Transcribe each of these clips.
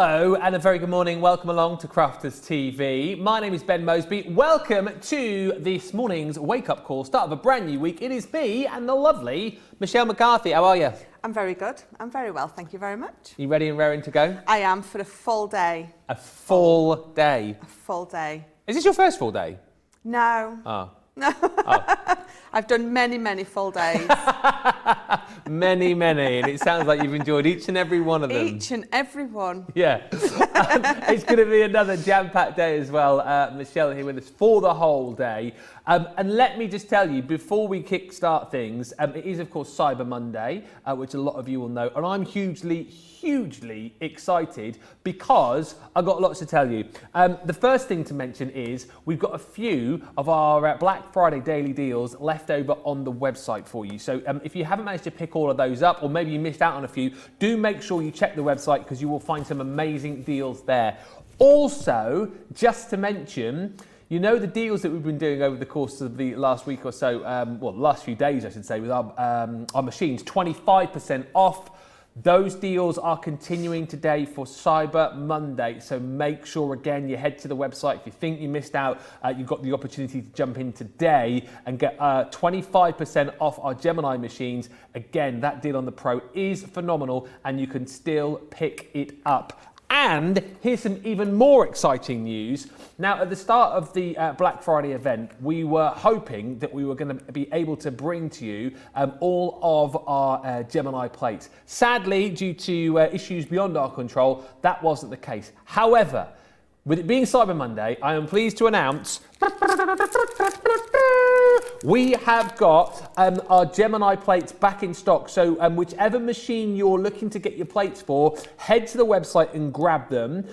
Hello and a very good morning. Welcome along to Crafters TV. My name is Ben Moseby. Welcome to this morning's wake-up call, start of a brand new week. It is me and the lovely Michelle McCarthy. How are you? I'm very good. I'm very well, thank you very much. You ready and raring to go? I am for a full day. A full day? A full day. Is this your first full day? No. Oh. No. Oh. I've done many full days. many, and it sounds like you've enjoyed each and every one of them. Each and every one. Yeah. It's going to be another jam-packed day as well. Michelle here with us for the whole day. And let me just tell you, before we kick-start things, it is, of course, Cyber Monday, which a lot of you will know. And I'm hugely excited because I've got lots to tell you. The first thing to mention is we've got a few of our Black Friday daily deals left over on the website for you. So if you haven't managed to pick all of those up, or maybe you missed out on a few, do make sure you check the website because you will find some amazing deals there. Also, just to mention, you know the deals that we've been doing over the course of the last week or so, well, the last few days, I should say, with our machines, 25% off. Those deals are continuing today for Cyber Monday, so make sure, again, you head to the website. If you think you missed out, you've got the opportunity to jump in today and get 25% off our Gemini machines. Again, that deal on the Pro is phenomenal, and you can still pick it up. And here's some even more exciting news. Now, at the start of the Black Friday event, we were hoping that we were going to be able to bring to you all of our Gemini plates. Sadly, due to issues beyond our control, that wasn't the case. However, with it being Cyber Monday, I am pleased to announce we have got our Gemini plates back in stock. So whichever machine you're looking to get your plates for, head to the website and grab them.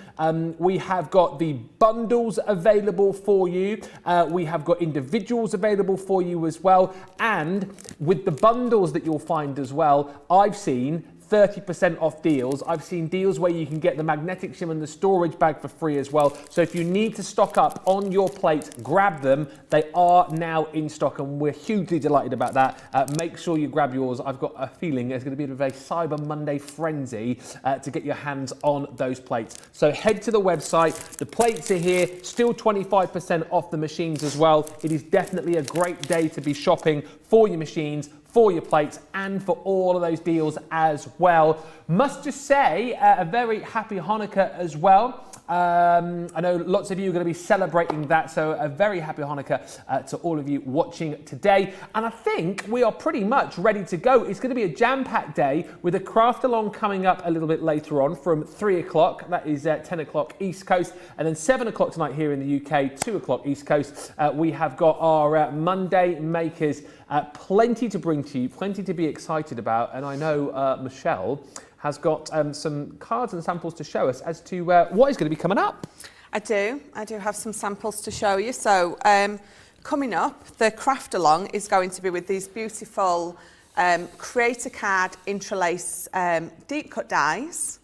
We have got the bundles available for you. We have got individuals available for you as well. And with the bundles that you'll find as well, I've seen 30% off deals. I've seen deals where you can get the magnetic shim and the storage bag for free as well. So if you need to stock up on your plates, grab them. They are now in stock and we're hugely delighted about that. Make sure you grab yours. I've got a feeling there's going to be a very Cyber Monday frenzy to get your hands on those plates. So head to the website. The plates are here, still 25% off the machines as well. It is definitely a great day to be shopping for your machines, for your plates, and for all of those deals as well. Must just say a very happy Hanukkah as well. I know lots of you are going to be celebrating that, so a very happy Hanukkah to all of you watching today. And I think we are pretty much ready to go. It's going to be a jam-packed day with a craft along coming up a little bit later on from 3 o'clock. That is 10 o'clock East Coast. And then 7 o'clock tonight here in the UK, 2 o'clock East Coast. We have got our Monday makers. Plenty to bring to you, plenty to be excited about. And I know Michelle has got some cards and samples to show us as to what is going to be coming up. I do have some samples to show you. So coming up, the craft along is going to be with these beautiful creator card interlace deep cut dies.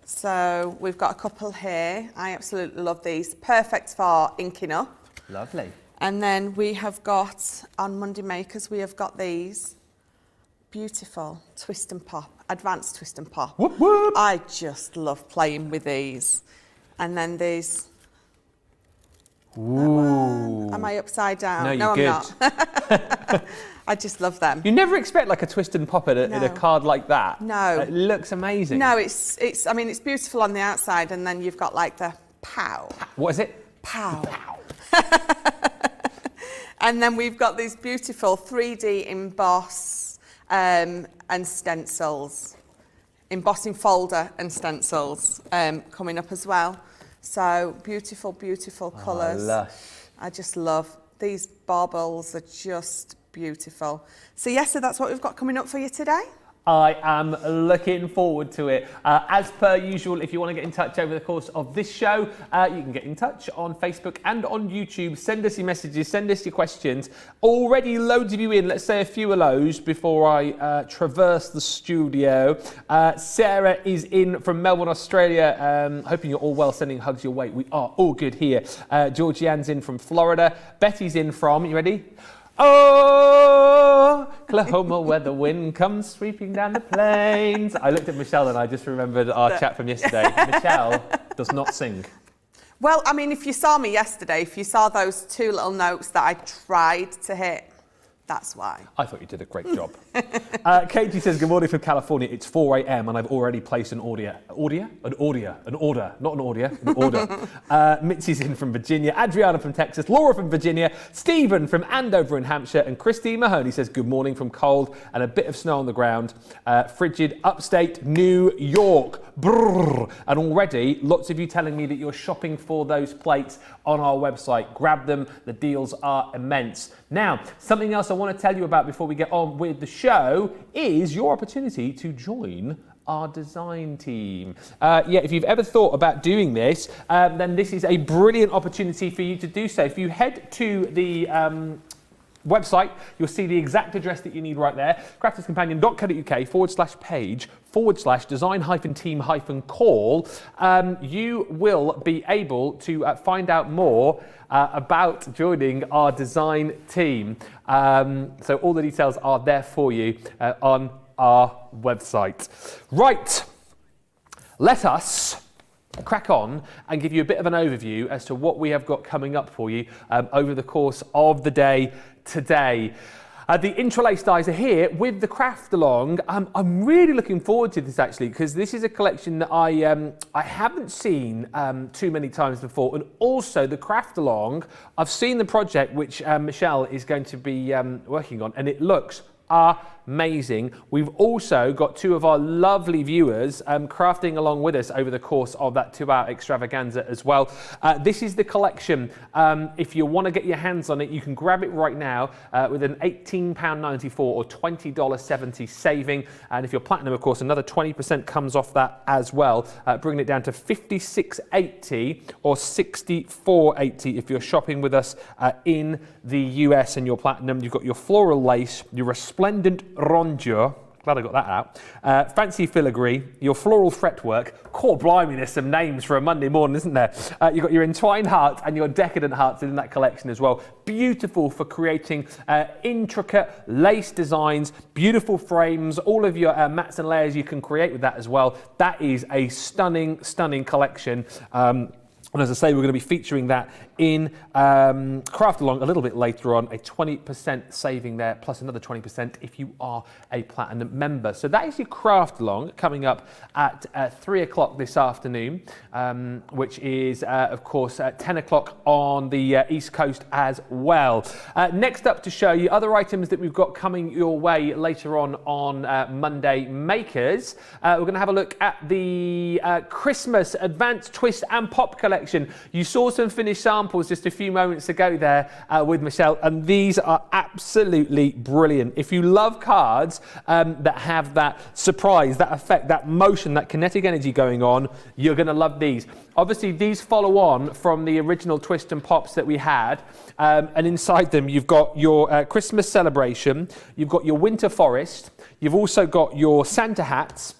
So we've got a couple here. I absolutely love these, perfect for inking up. Lovely. And then we have got, on Monday Makers, we have got these beautiful twist and pop, advanced twist and pop. Whoop, whoop. I just love playing with these. And then these. Ooh. Am I upside down? No, you're I'm not. I just love them. You never expect like a twist and pop in a card like that. No. It looks amazing. No, it's. I mean, it's beautiful on the outside, and then you've got like the pow. What is it? Pow. Pow. And then we've got these beautiful 3D emboss and stencils, embossing folder and stencils coming up as well. So beautiful colours. Lush. I just love these baubles, are just beautiful. So yes, so that's what we've got coming up for you today. I am looking forward to it. As per usual, if you want to get in touch over the course of this show, you can get in touch on Facebook and on YouTube. Send us your messages, send us your questions. Already loads of you in. Let's say a few of those before I traverse the studio. Sarah is in from Melbourne, Australia. Hoping you're all well, sending hugs your way. We are all good here. Georgianne's in from Florida. Betty's in from, you ready? Oh, Oklahoma, where the wind comes sweeping down the plains. I looked at Michelle and I just remembered our chat from yesterday. Michelle does not sing. Well, I mean, if you saw me yesterday, if you saw those 2 little notes that I tried to hit, that's why. I thought you did a great job. Katie says, good morning from California. It's 4 a.m. and I've already placed an order. An order. Mitzi's in from Virginia. Adriana from Texas. Laura from Virginia. Stephen from Andover in Hampshire. And Christine Mahoney says, good morning from cold and a bit of snow on the ground. Frigid upstate New York. Brrr. And already, lots of you telling me that you're shopping for those plates on our website. Grab them. The deals are immense. Now, something else I want to tell you about before we get on with the show is your opportunity to join our design team. If you've ever thought about doing this, then this is a brilliant opportunity for you to do so. If you head to the website, you'll see the exact address that you need right there, crafterscompanion.co.uk/page/design-team-call. You will be able to find out more about joining our design team. So all the details are there for you on our website. Right, let us crack on and give you a bit of an overview as to what we have got coming up for you over the course of the day today. The interlace dies are here with the craft along. I'm really looking forward to this actually, because this is a collection that I haven't seen too many times before, and also the craft along. I've seen the project which Michelle is going to be working on, and it looks amazing. We've also got 2 of our lovely viewers crafting along with us over the course of that 2-hour extravaganza as well. This is the collection. If you want to get your hands on it, you can grab it right now with an £18.94 or $20.70 saving. And if you're platinum, of course, another 20% comes off that as well, bringing it down to $56.80 or $64.80 if you're shopping with us in the US and you're platinum. You've got your floral lace, your resplendent rondure, glad I got that out, fancy filigree, your floral fretwork. Core blimey, there's some names for a Monday morning, isn't there? You've got your entwined hearts and your decadent hearts in that collection as well. Beautiful for creating intricate lace designs, beautiful frames, all of your mats and layers you can create with that as well. That is a stunning, stunning collection. And as I say, we're going to be featuring that in Craft Along a little bit later on, a 20% saving there, plus another 20% if you are a Platinum member. So that is your Craft Along coming up at 3 o'clock this afternoon, which is, of course, at 10 o'clock on the East Coast as well. Next up to show you other items that we've got coming your way later on Monday Makers. We're going to have a look at the Christmas Advanced Twist and Pop collection. You saw some finished samples just a few moments ago there with Michelle, and these are absolutely brilliant. If you love cards that have that surprise, that effect, that motion, that kinetic energy going on, you're going to love these. Obviously, these follow on from the original Twist and Pops that we had, and inside them you've got your Christmas celebration, you've got your winter forest, you've also got your Santa hats,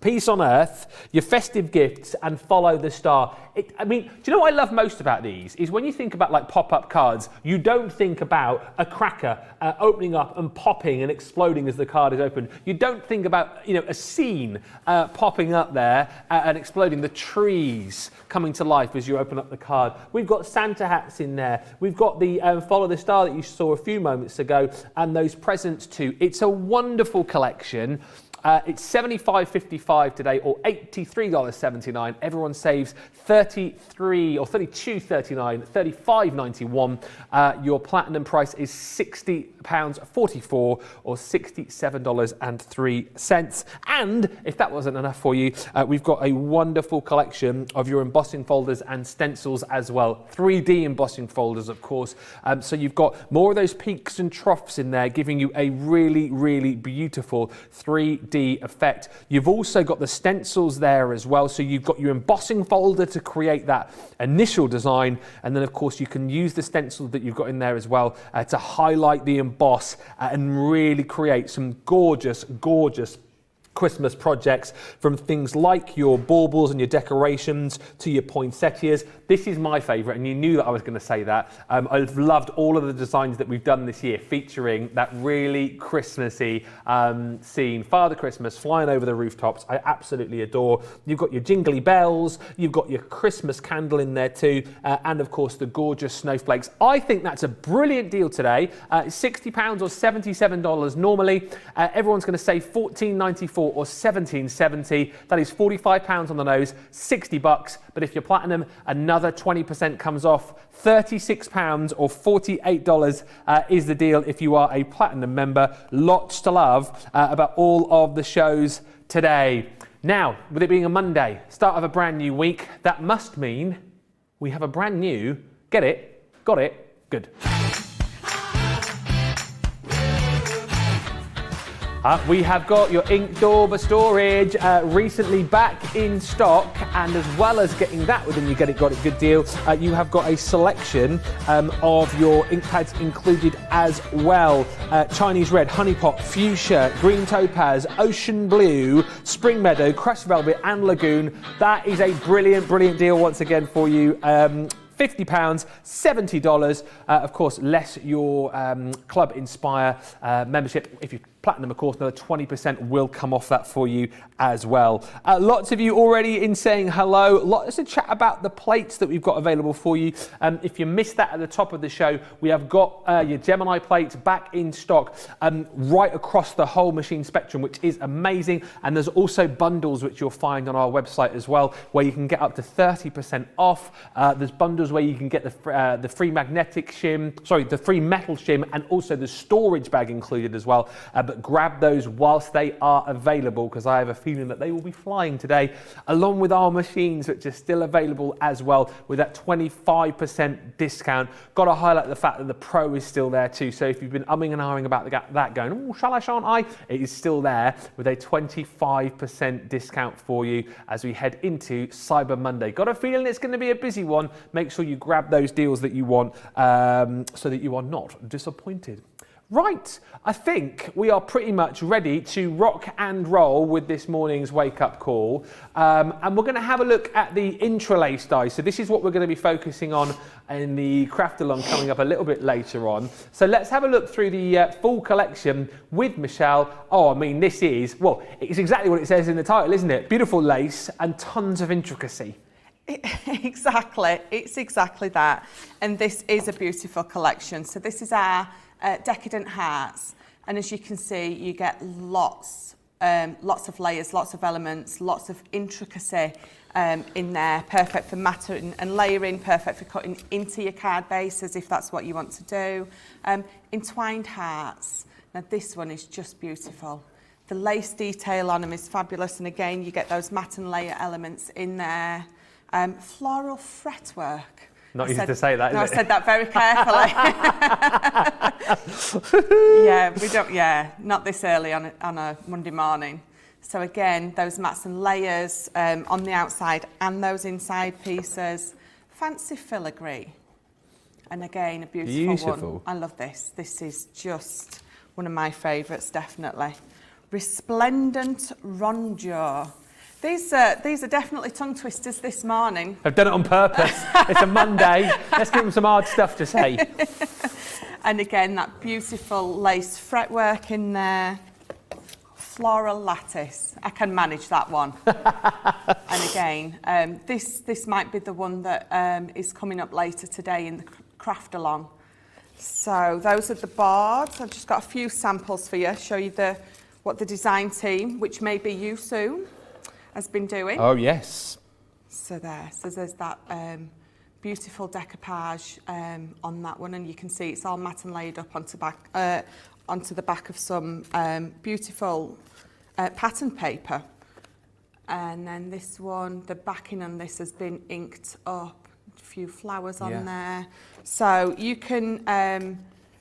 Peace on Earth, your festive gifts, and Follow the Star. I mean, do you know what I love most about these? Is when you think about like pop-up cards, you don't think about a cracker opening up and popping and exploding as the card is opened. You don't think about, you know, a scene popping up there and exploding, the trees coming to life as you open up the card. We've got Santa hats in there. We've got the Follow the Star that you saw a few moments ago, and those presents too. It's a wonderful collection. It's $75.55 today, or $83.79. Everyone saves $33 or $32.39, $35.91. Your platinum price is £60.44 or $67.03. And if that wasn't enough for you, we've got a wonderful collection of your embossing folders and stencils as well. 3D embossing folders, of course. So you've got more of those peaks and troughs in there, giving you a really, really beautiful 3D effect. You've also got the stencils there as well, so you've got your embossing folder to create that initial design, and then of course you can use the stencil that you've got in there as well to highlight the emboss and really create some gorgeous Christmas projects, from things like your baubles and your decorations to your poinsettias. This is my favourite, and you knew that I was going to say that. I've loved all of the designs that we've done this year, featuring that really Christmassy scene. Father Christmas flying over the rooftops. I absolutely adore. You've got your jingly bells, you've got your Christmas candle in there too, and of course the gorgeous snowflakes. I think that's a brilliant deal today. £60 or $77 normally. Everyone's going to save $14.94 or $17.70. That is £45 on the nose, $60. But if you're platinum, another 20% comes off. £36 or $48 is the deal if you are a platinum member. Lots to love about all of the shows today. Now, with it being a Monday, start of a brand new week, that must mean we have a brand new, get it, got it, good. We have got your Inktober storage recently back in stock, and as well as getting that within your Get It Got It Good deal, you have got a selection of your ink pads included as well. Chinese red, honeypot, fuchsia, green topaz, ocean blue, spring meadow, crushed velvet and lagoon. That is a brilliant, brilliant deal once again for you. £50, $70, of course, less your Club Inspire membership. If you platinum, of course, another 20% will come off that for you as well. Lots of you already in saying hello. Lots to chat about the plates that we've got available for you. If you missed that at the top of the show, we have got your Gemini plates back in stock right across the whole machine spectrum, which is amazing. And there's also bundles which you'll find on our website as well, where you can get up to 30% off. There's bundles where you can get the free magnetic shim, sorry, the free metal shim, and also the storage bag included as well. But grab those whilst they are available, because I have a feeling that they will be flying today, along with our machines, which are still available as well with that 25% discount. Got to highlight the fact that the Pro is still there too. So if you've been umming and ahhing about that going, oh, shall I, shan't I? It is still there with a 25% discount for you as we head into Cyber Monday. Got a feeling it's going to be a busy one. Make sure you grab those deals that you want so that you are not disappointed. Right, I think we are pretty much ready to rock and roll with this morning's wake-up call. And we're going to have a look at the intralace dies. So this is what we're going to be focusing on in the craft-along coming up a little bit later on. So let's have a look through the full collection with Michelle. Oh, I mean, this is, well, it's exactly what it says in the title, isn't it? Beautiful lace and tons of intricacy. Exactly, it's exactly that. And this is a beautiful collection. So this is our Decadent Hearts, and as you can see, you get lots of layers, lots of elements, lots of intricacy in there. Perfect for mattering and layering, perfect for cutting into your card bases if that's what you want to do. Entwined Hearts. Now this one is just beautiful. The lace detail on them is fabulous, and again you get those matte and layer elements in there. Floral fretwork. Not easy to say that, is it? No, I said that very carefully. Not this early on a Monday morning. So again, those mats and layers on the outside and those inside pieces. Fancy filigree. And again, a beautiful one. I love this. This is just one of my favourites, definitely. Resplendent Rondure. These are definitely tongue twisters this morning. I've done it on purpose. It's a Monday. Let's give them some hard stuff to say. And again, that beautiful lace fretwork in there. Floral lattice. I can manage that one. And again, this might be the one that is coming up later today in the craft along. So those are the boards. I've just got a few samples for you. Show you what the design team, which may be you soon, has been doing. Oh yes. So there's that beautiful decoupage on that one, and you can see it's all matte and laid up onto the back of some beautiful pattern paper. And then this one, the backing on this has been inked up, a few flowers on there. So you can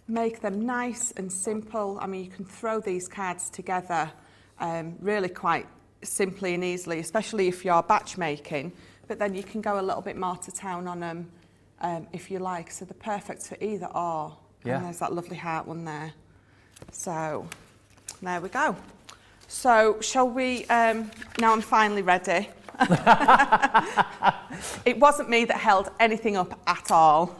make them nice and simple. I mean, you can throw these cards together really quite simply and easily, especially if you're batch making, but then you can go a little bit more to town on them if you like. So they're perfect for either or. Yeah. And there's that lovely heart one there. So there we go. So shall we, now I'm finally ready. It wasn't me that held anything up at all.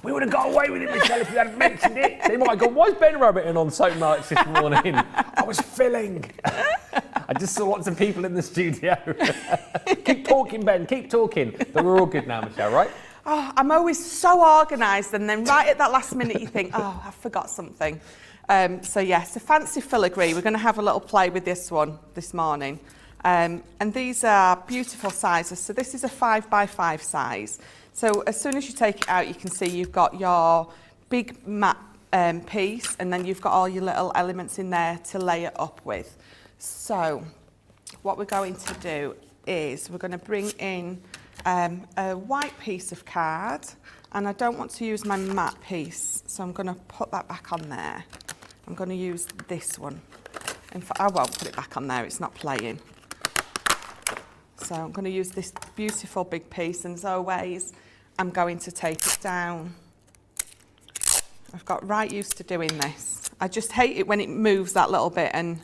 We would have got away with it, Michelle, if you hadn't mentioned it. They might have gone, why is Ben rabbiting on soap nights this morning? I was filling. I just saw lots of people in the studio. Keep talking, Ben, keep talking. But we're all good now, Michelle, right? Oh, I'm always so organised, and then right at that last minute you think, oh, I forgot something. So yes, a fancy filigree. We're going to have a little play with this one this morning. And these are beautiful sizes. So this is a 5x5 size. So as soon as you take it out, you can see you've got your big matte piece, and then you've got all your little elements in there to lay it up with. So what we're going to do is we're going to bring in a white piece of card, and I don't want to use my matte piece, so I'm going to put that back on there. I'm going to use this one. In fact, I won't put it back on there, it's not playing. So I'm going to use this beautiful big piece, and as always, I'm going to tape it down. I've got right used to doing this. I just hate it when it moves that little bit, and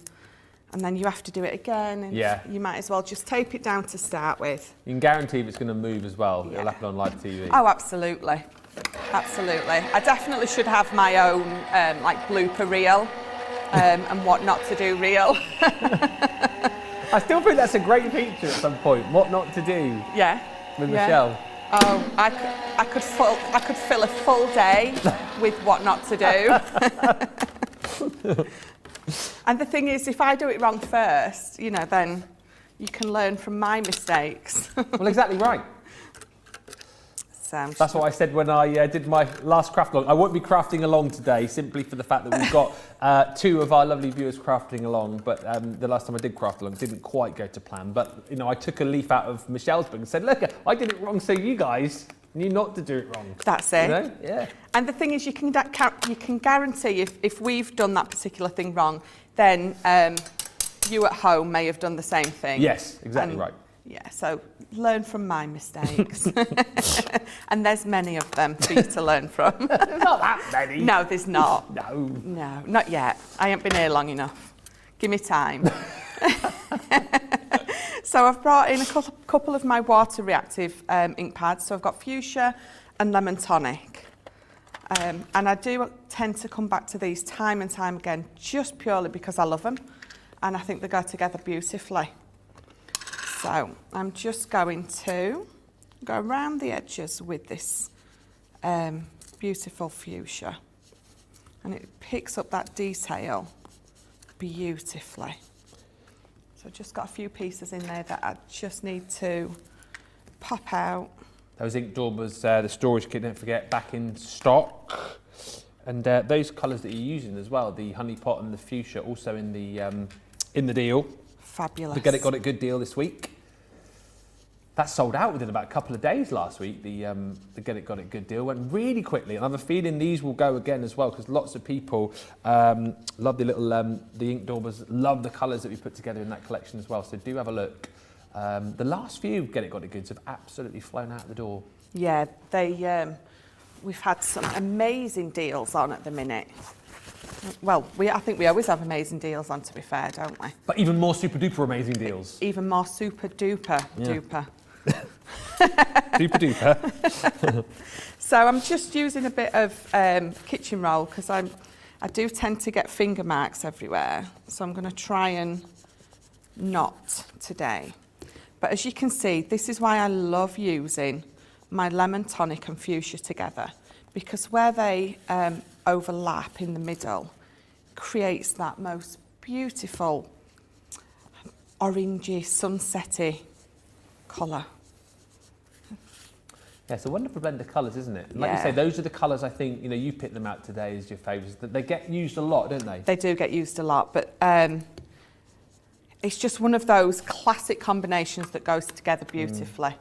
then you have to do it again, and you might as well just tape it down to start with. You can guarantee if it's going to move as well. Yeah. It'll happen on live TV. Oh, absolutely. Absolutely. I definitely should have my own like blooper reel and what not to do reel. I still think that's a great feature at some point, what not to do. Yeah. With Michelle. Oh, I could fill a full day with what not to do. And the thing is, if I do it wrong first, you know, then you can learn from my mistakes. Well, exactly right. So that's what I said when I did my last craft along. I won't be crafting along today, simply for the fact that we've got two of our lovely viewers crafting along. But the last time I did craft along, it didn't quite go to plan. But you know, I took a leaf out of Michelle's book and said, "Look, I did it wrong, so you guys knew not to do it wrong." That's it. You know? Yeah. And the thing is, you can guarantee if we've done that particular thing wrong, then you at home may have done the same thing. Yes, exactly right. Yeah, so learn from my mistakes. And there's many of them for you to learn from. There's not that many. No, there's not. No, not yet. I ain't been here long enough. Give me time. So I've brought in a couple of my water reactive ink pads. So I've got fuchsia and lemon tonic. And I do tend to come back to these time and time again, just purely because I love them. And I think they go together beautifully. So I'm just going to go around the edges with this beautiful fuchsia, and it picks up that detail beautifully. So I've just got a few pieces in there that I just need to pop out. Those ink daubers, the storage kit, don't forget, back in stock. And those colours that you're using as well, the honey pot and the fuchsia, also in the deal. Fabulous. The Get It Got It Good deal this week. That sold out within about a couple of days last week. The Get It Got It Good deal went really quickly, and I have a feeling these will go again as well, because lots of people love the little the ink daubers, love the colours that we put together in that collection as well. So do have a look. The last few Get It Got It Goods have absolutely flown out the door. Yeah, we've had some amazing deals on at the minute. Well, I think we always have amazing deals on, to be fair, don't we? But even more super duper amazing deals. Even more super duper duper. Duper duper. So I'm just using a bit of kitchen roll, because I do tend to get finger marks everywhere. So I'm going to try and not today. But as you can see, this is why I love using my lemon tonic and fuchsia together, because where they overlap in the middle creates that most beautiful orangey, sunsetty colour. Yeah, it's a wonderful blend of colours, isn't it? And like you say, those are the colours I think, you know, you picked them out today as your favourites. They get used a lot, don't they? They do get used a lot, but it's just one of those classic combinations that goes together beautifully.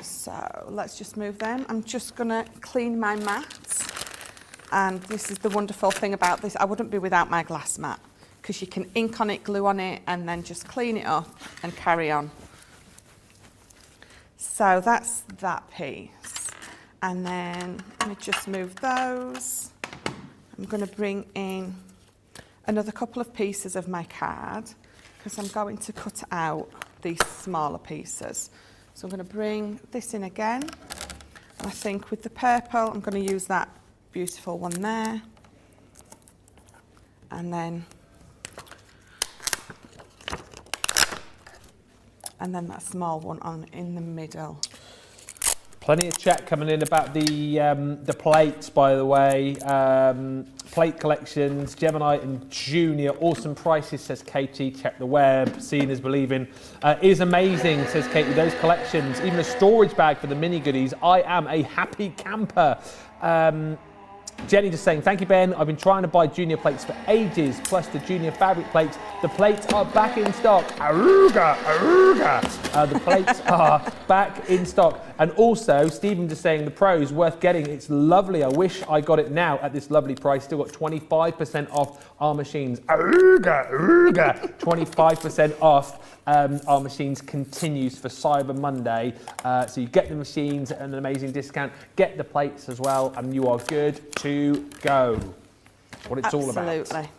So let's just move them. I'm just going to clean my mats. And this is the wonderful thing about this. I wouldn't be without my glass mat, because you can ink on it, glue on it, and then just clean it up and carry on. So that's that piece. And then let me just move those. I'm going to bring in another couple of pieces of my card because I'm going to cut out these smaller pieces. So I'm going to bring this in again. And I think with the purple, I'm going to use that beautiful one there. And then that small one on in the middle. Plenty of chat coming in about the plates, by the way. Plate collections, Gemini and Junior, awesome prices, says Katie. Check the web, seeing is believing. Is amazing, says Katie. Those collections, even a storage bag for the mini goodies. I am a happy camper. Jenny just saying, thank you, Ben. I've been trying to buy Junior plates for ages, plus the Junior fabric plates. The plates are back in stock. Aruga, aruga. The plates are back in stock. And also, Stephen just saying, the Pro's worth getting. It's lovely. I wish I got it now at this lovely price. Still got 25% off our machines. Aruga, aruga. 25% off. Our machines continues for Cyber Monday. So you get the machines at an amazing discount, get the plates as well, and you are good to go. What it's all about. Absolutely.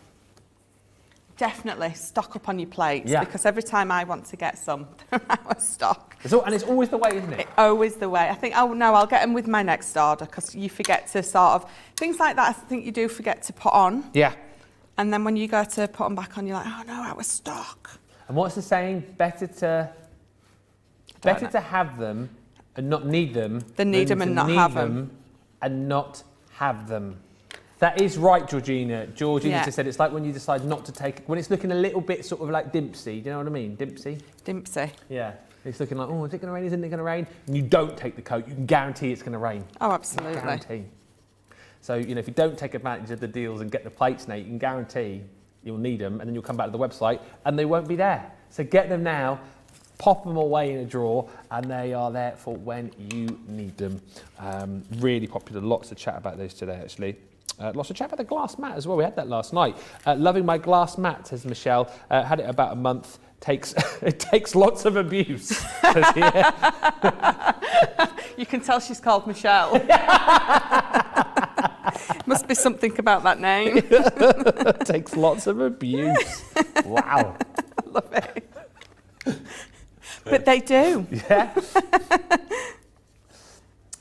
Definitely stock up on your plates, because every time I want to get some, they're out of stock. And it's always the way, isn't it? It's always the way. I think, oh no, I'll get them with my next order, because you forget to sort of, things like that I think you do forget to put on. Yeah. And then when you go to put them back on, you're like, oh no, out of stock. And what's the saying? Better to have them and not need them than need them and not have them. And not have them. That is right, Georgina. Georgina just said it's like when you decide not to take, when it's looking a little bit sort of like Dimpsy. Do you know what I mean? Dimpsy. Yeah. It's looking like, oh, is it going to rain? Isn't it going to rain? And you don't take the coat. You can guarantee it's going to rain. Oh, absolutely. Guarantee. So, you know, if you don't take advantage of the deals and get the plates now, you can guarantee you'll need them, and then you'll come back to the website and they won't be there. So get them now, pop them away in a drawer, and they are there for when you need them. Really popular, lots of chat about those today, actually. Lots of chat about the glass mat as well. We had that last night. Loving my glass mat, says Michelle. Had it about a month. It takes lots of abuse. You can tell she's called Michelle. Must be something about that name. Takes lots of abuse. Wow. Love it. But they do. Yeah.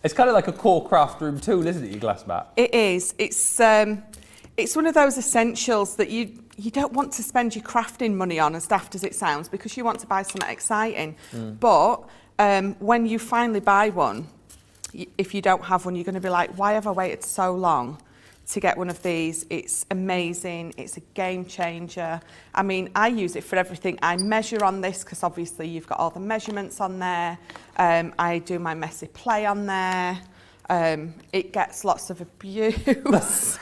It's kind of like a core craft room tool, isn't it, your glass mat? It is. It's one of those essentials that you don't want to spend your crafting money on, as daft as it sounds, because you want to buy something exciting. But when you finally buy one, if you don't have one, you're going to be like, why have I waited so long to get one of these? It's amazing. It's a game changer. I mean, I use it for everything. I measure on this because obviously you've got all the measurements on there. I do my messy play on there. It gets lots of abuse.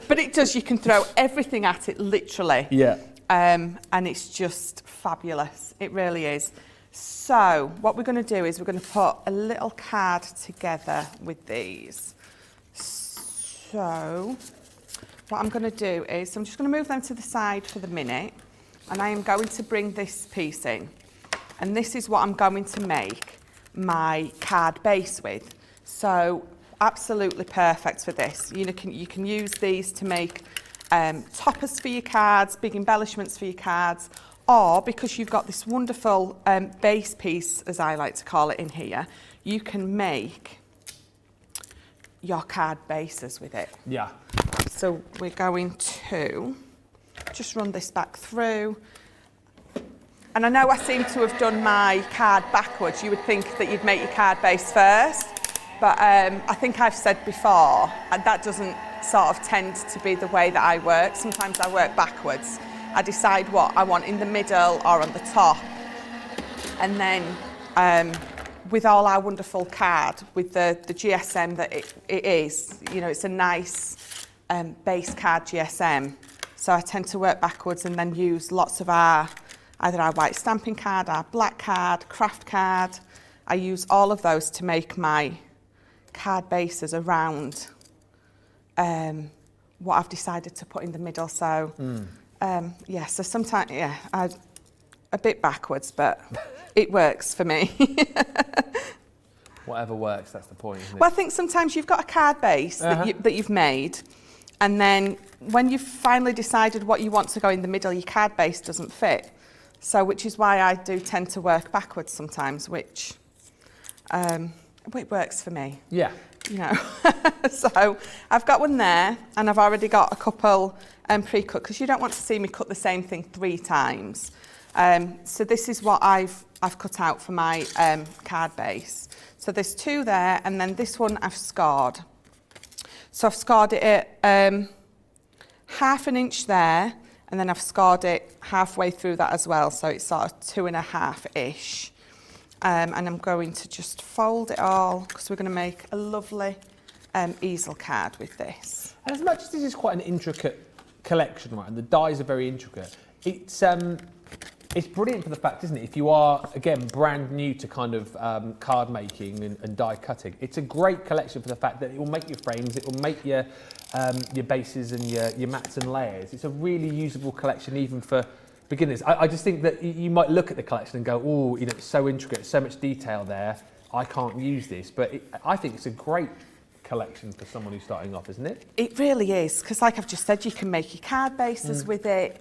But it does. You can throw everything at it, literally. Yeah. And it's just fabulous. It really is. So what we're going to do is we're going to put a little card together with these. So what I'm going to do is I'm just going to move them to the side for the minute, and I am going to bring this piece in. And this is what I'm going to make my card base with. So absolutely perfect for this. You can use these to make toppers for your cards, big embellishments for your cards, or because you've got this wonderful base piece, as I like to call it, in here, you can make your card bases with it. Yeah. So we're going to just run this back through. And I know I seem to have done my card backwards. You would think that you'd make your card base first, but I think I've said before, that doesn't sort of tend to be the way that I work. Sometimes I work backwards. I decide what I want in the middle or on the top. And then with all our wonderful card, with the GSM that it is, you know, it's a nice base card GSM. So I tend to work backwards and then use lots of either our white stamping card, our black card, craft card. I use all of those to make my card bases around what I've decided to put in the middle. So. So sometimes, I'm a bit backwards, but it works for me. Whatever works, that's the point, isn't it? Well, I think sometimes you've got a card base that you've made, And then when you've finally decided what you want to go in the middle, your card base doesn't fit. So, which is why I do tend to work backwards sometimes, which it works for me. Yeah. You know. So I've got one there, and I've already got a couple pre-cut, because you don't want to see me cut the same thing 3 times. So this is what I've cut out for my card base. So there's 2 there, and then this one I've scored. So I've scored it at ½ an inch there, and then I've scored it halfway through that as well, so it's sort of 2½-ish. And I'm going to just fold it all, because we're going to make a lovely easel card with this. And as much as this is quite an intricate collection, right, and the dies are very intricate, it's brilliant for the fact, isn't it, if you are, again, brand new to kind of card making and die cutting, it's a great collection for the fact that it will make your frames, it will make your bases and your mats and layers. It's a really usable collection even for beginners. I just think that you might look at the collection and go, oh, you know, it's so intricate, so much detail there, I can't use this. But I think it's a great collection for someone who's starting off, isn't it? It really is, because like I've just said, you can make your card bases with it.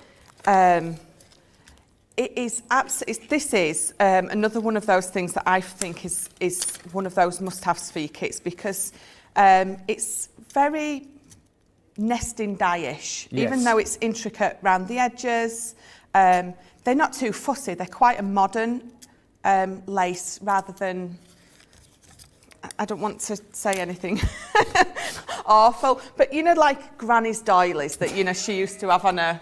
It is absolutely. This is another one of those things that I think is one of those must-haves for your kits, because it's very nesting die-ish, Yes. even though it's intricate around the edges. They're not too fussy. They're quite a modern lace rather than. I don't want to say anything awful, but you know, like Granny's doilies that she used to have on her.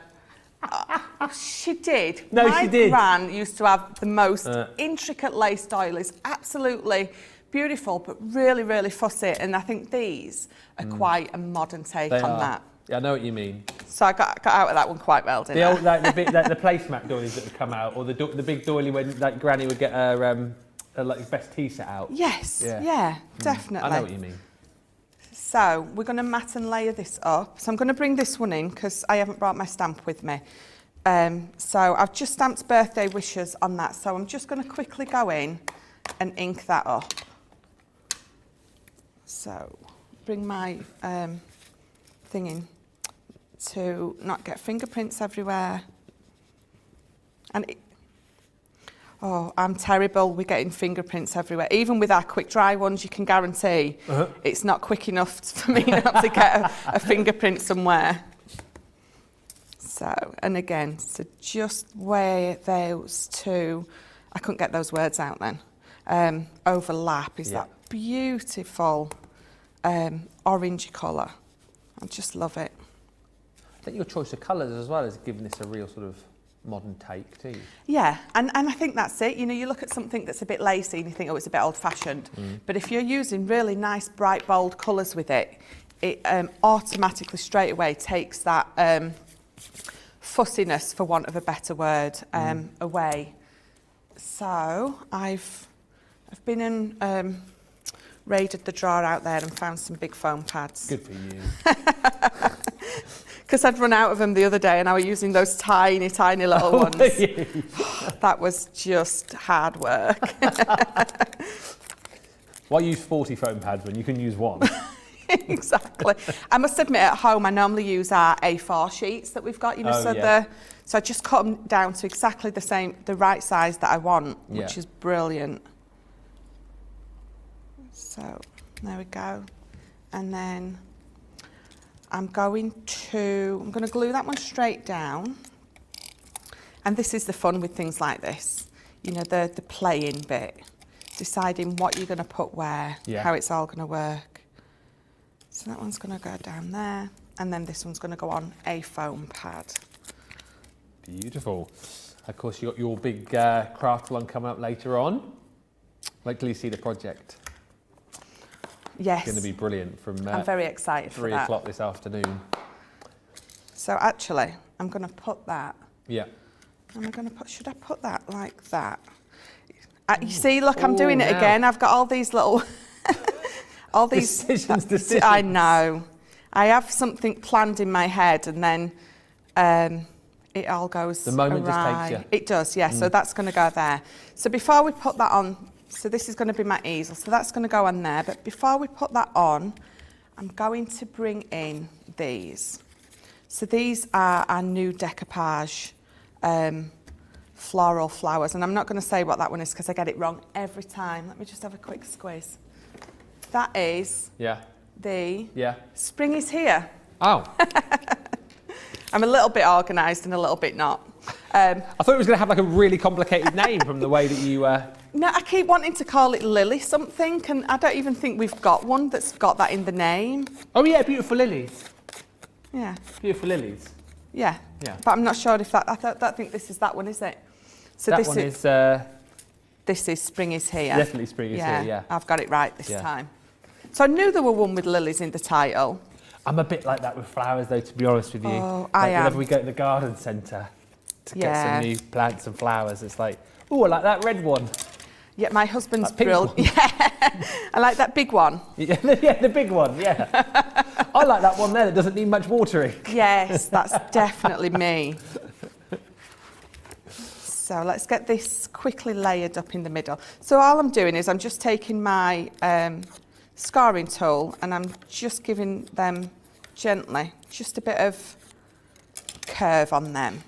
She did. No, My she did. Gran used to have the most intricate lace doilies, absolutely beautiful, but really, really fussy. And I think these are quite a modern take on that. Yeah, I know what you mean. So I got out of that one quite well, didn't The I? old, the placemat doilies that would come out, or the big doily when like Granny would get her like best tea set out. Yes, yeah, definitely. I know what you mean. So we're going to mat and layer this up. So I'm going to bring this one in because I haven't brought my stamp with me. So I've just stamped birthday wishes on that. So I'm just going to quickly go in and ink that up. So bring my thing in to not get fingerprints everywhere. And oh, I'm terrible with getting fingerprints everywhere. Even with our quick dry ones, you can guarantee it's not quick enough for me not to get a fingerprint somewhere. So, and again, so just where those two, I couldn't get those words out then, overlap is that beautiful orangey colour. I just love it. I think your choice of colours as well has given this a real sort of modern take too. Yeah, and I think that's it. You look at something that's a bit lacy and you think, oh, it's a bit old-fashioned. But if you're using really nice, bright, bold colours with it, it automatically, straight away, takes that fussiness, for want of a better word, away. So I've been and raided the drawer out there and found some big foam pads. Good for you. Because I'd run out of them the other day and I was using those tiny, tiny little ones. That was just hard work. Why use 40 foam pads when you can use one? Exactly. I must admit, at home, I normally use our A4 sheets that we've got, so I just cut them down to exactly the right size that I want, which is brilliant. So, there we go. And then I'm going to glue that one straight down. And this is the fun with things like this. The playing bit. Deciding what you're going to put where, how it's all going to work. So that one's going to go down there. And then this one's going to go on a foam pad. Beautiful. Of course, you've got your big craft one coming up later on. Wait till you see the project. Yes. It's going to be brilliant from I'm very excited for that. 3 o'clock this afternoon. So actually, I'm going to put that. Yeah. Should I put that like that? You see, look, I'm doing it again. I've got all these little, all these decisions. I know. I have something planned in my head, and then it all goes The moment awry. just takes you. It does, yeah. So that's going to go there. So before we put that on, so this is going to be my easel. So that's going to go on there. But before we put that on, I'm going to bring in these. So these are our new decoupage floral flowers, and I'm not going to say what that one is because I get it wrong every time. Let me just have a quick squeeze. That is the Spring is Here. Oh. I'm a little bit organised and a little bit not. I thought it was going to have like a really complicated name from the way that you... No, I keep wanting to call it Lily something, and I don't even think we've got one that's got that in the name. Oh yeah, Beautiful Lilies. Yeah. Beautiful Lilies. Yeah. But I'm not sure if that... I don't think this is that one, is it? So that one is... This is Spring is Here. Definitely Spring is Here, yeah. I've got it right this time. So I knew there were one with lilies in the title. I'm a bit like that with flowers though, to be honest with you. Oh, like I am. Whenever we go to the garden centre to get some new plants and flowers, it's like, oh, I like that red one. Yeah, my husband's brilliant. Yeah, I like that big one. Yeah, the big one, yeah. I like that one there that doesn't need much watering. Yes, that's definitely me. So let's get this quickly layered up in the middle. So all I'm doing is I'm just taking my scoring tool and I'm just giving them gently, just a bit of curve on them.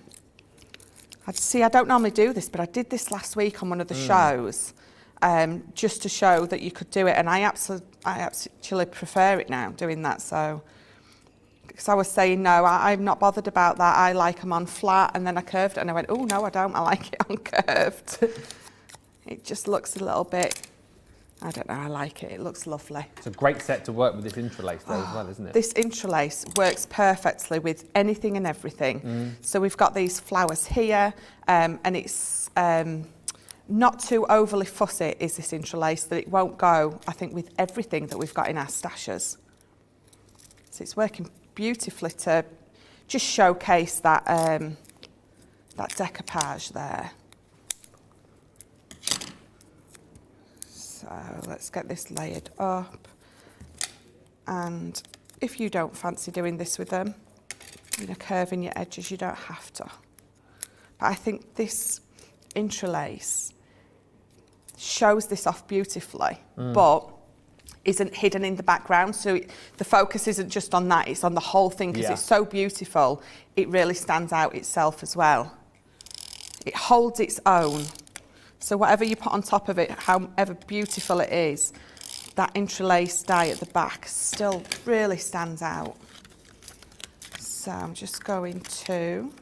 I don't normally do this, but I did this last week on one of the shows, just to show that you could do it, and I actually prefer it now, doing that. So, because I was saying, no, I'm not bothered about that, I like them on flat, and then I curved it, and I went, oh, no, I don't, I like it on curved. It just looks a little bit, I don't know, I like it, it looks lovely. It's a great set to work with this interlace though as well, isn't it? This interlace works perfectly with anything and everything. So we've got these flowers here, and it's not too overly fussy, is this interlace, that it won't go, I think, with everything that we've got in our stashes. So it's working beautifully to just showcase that, that decoupage there. So let's get this layered up, and if you don't fancy doing this with them, curving your edges, you don't have to. But I think this interlace shows this off beautifully, but isn't hidden in the background, so the focus isn't just on that, it's on the whole thing, because it's so beautiful, it really stands out itself as well. It holds its own. So whatever you put on top of it, however beautiful it is, that interlaced dye at the back still really stands out. So I'm just going to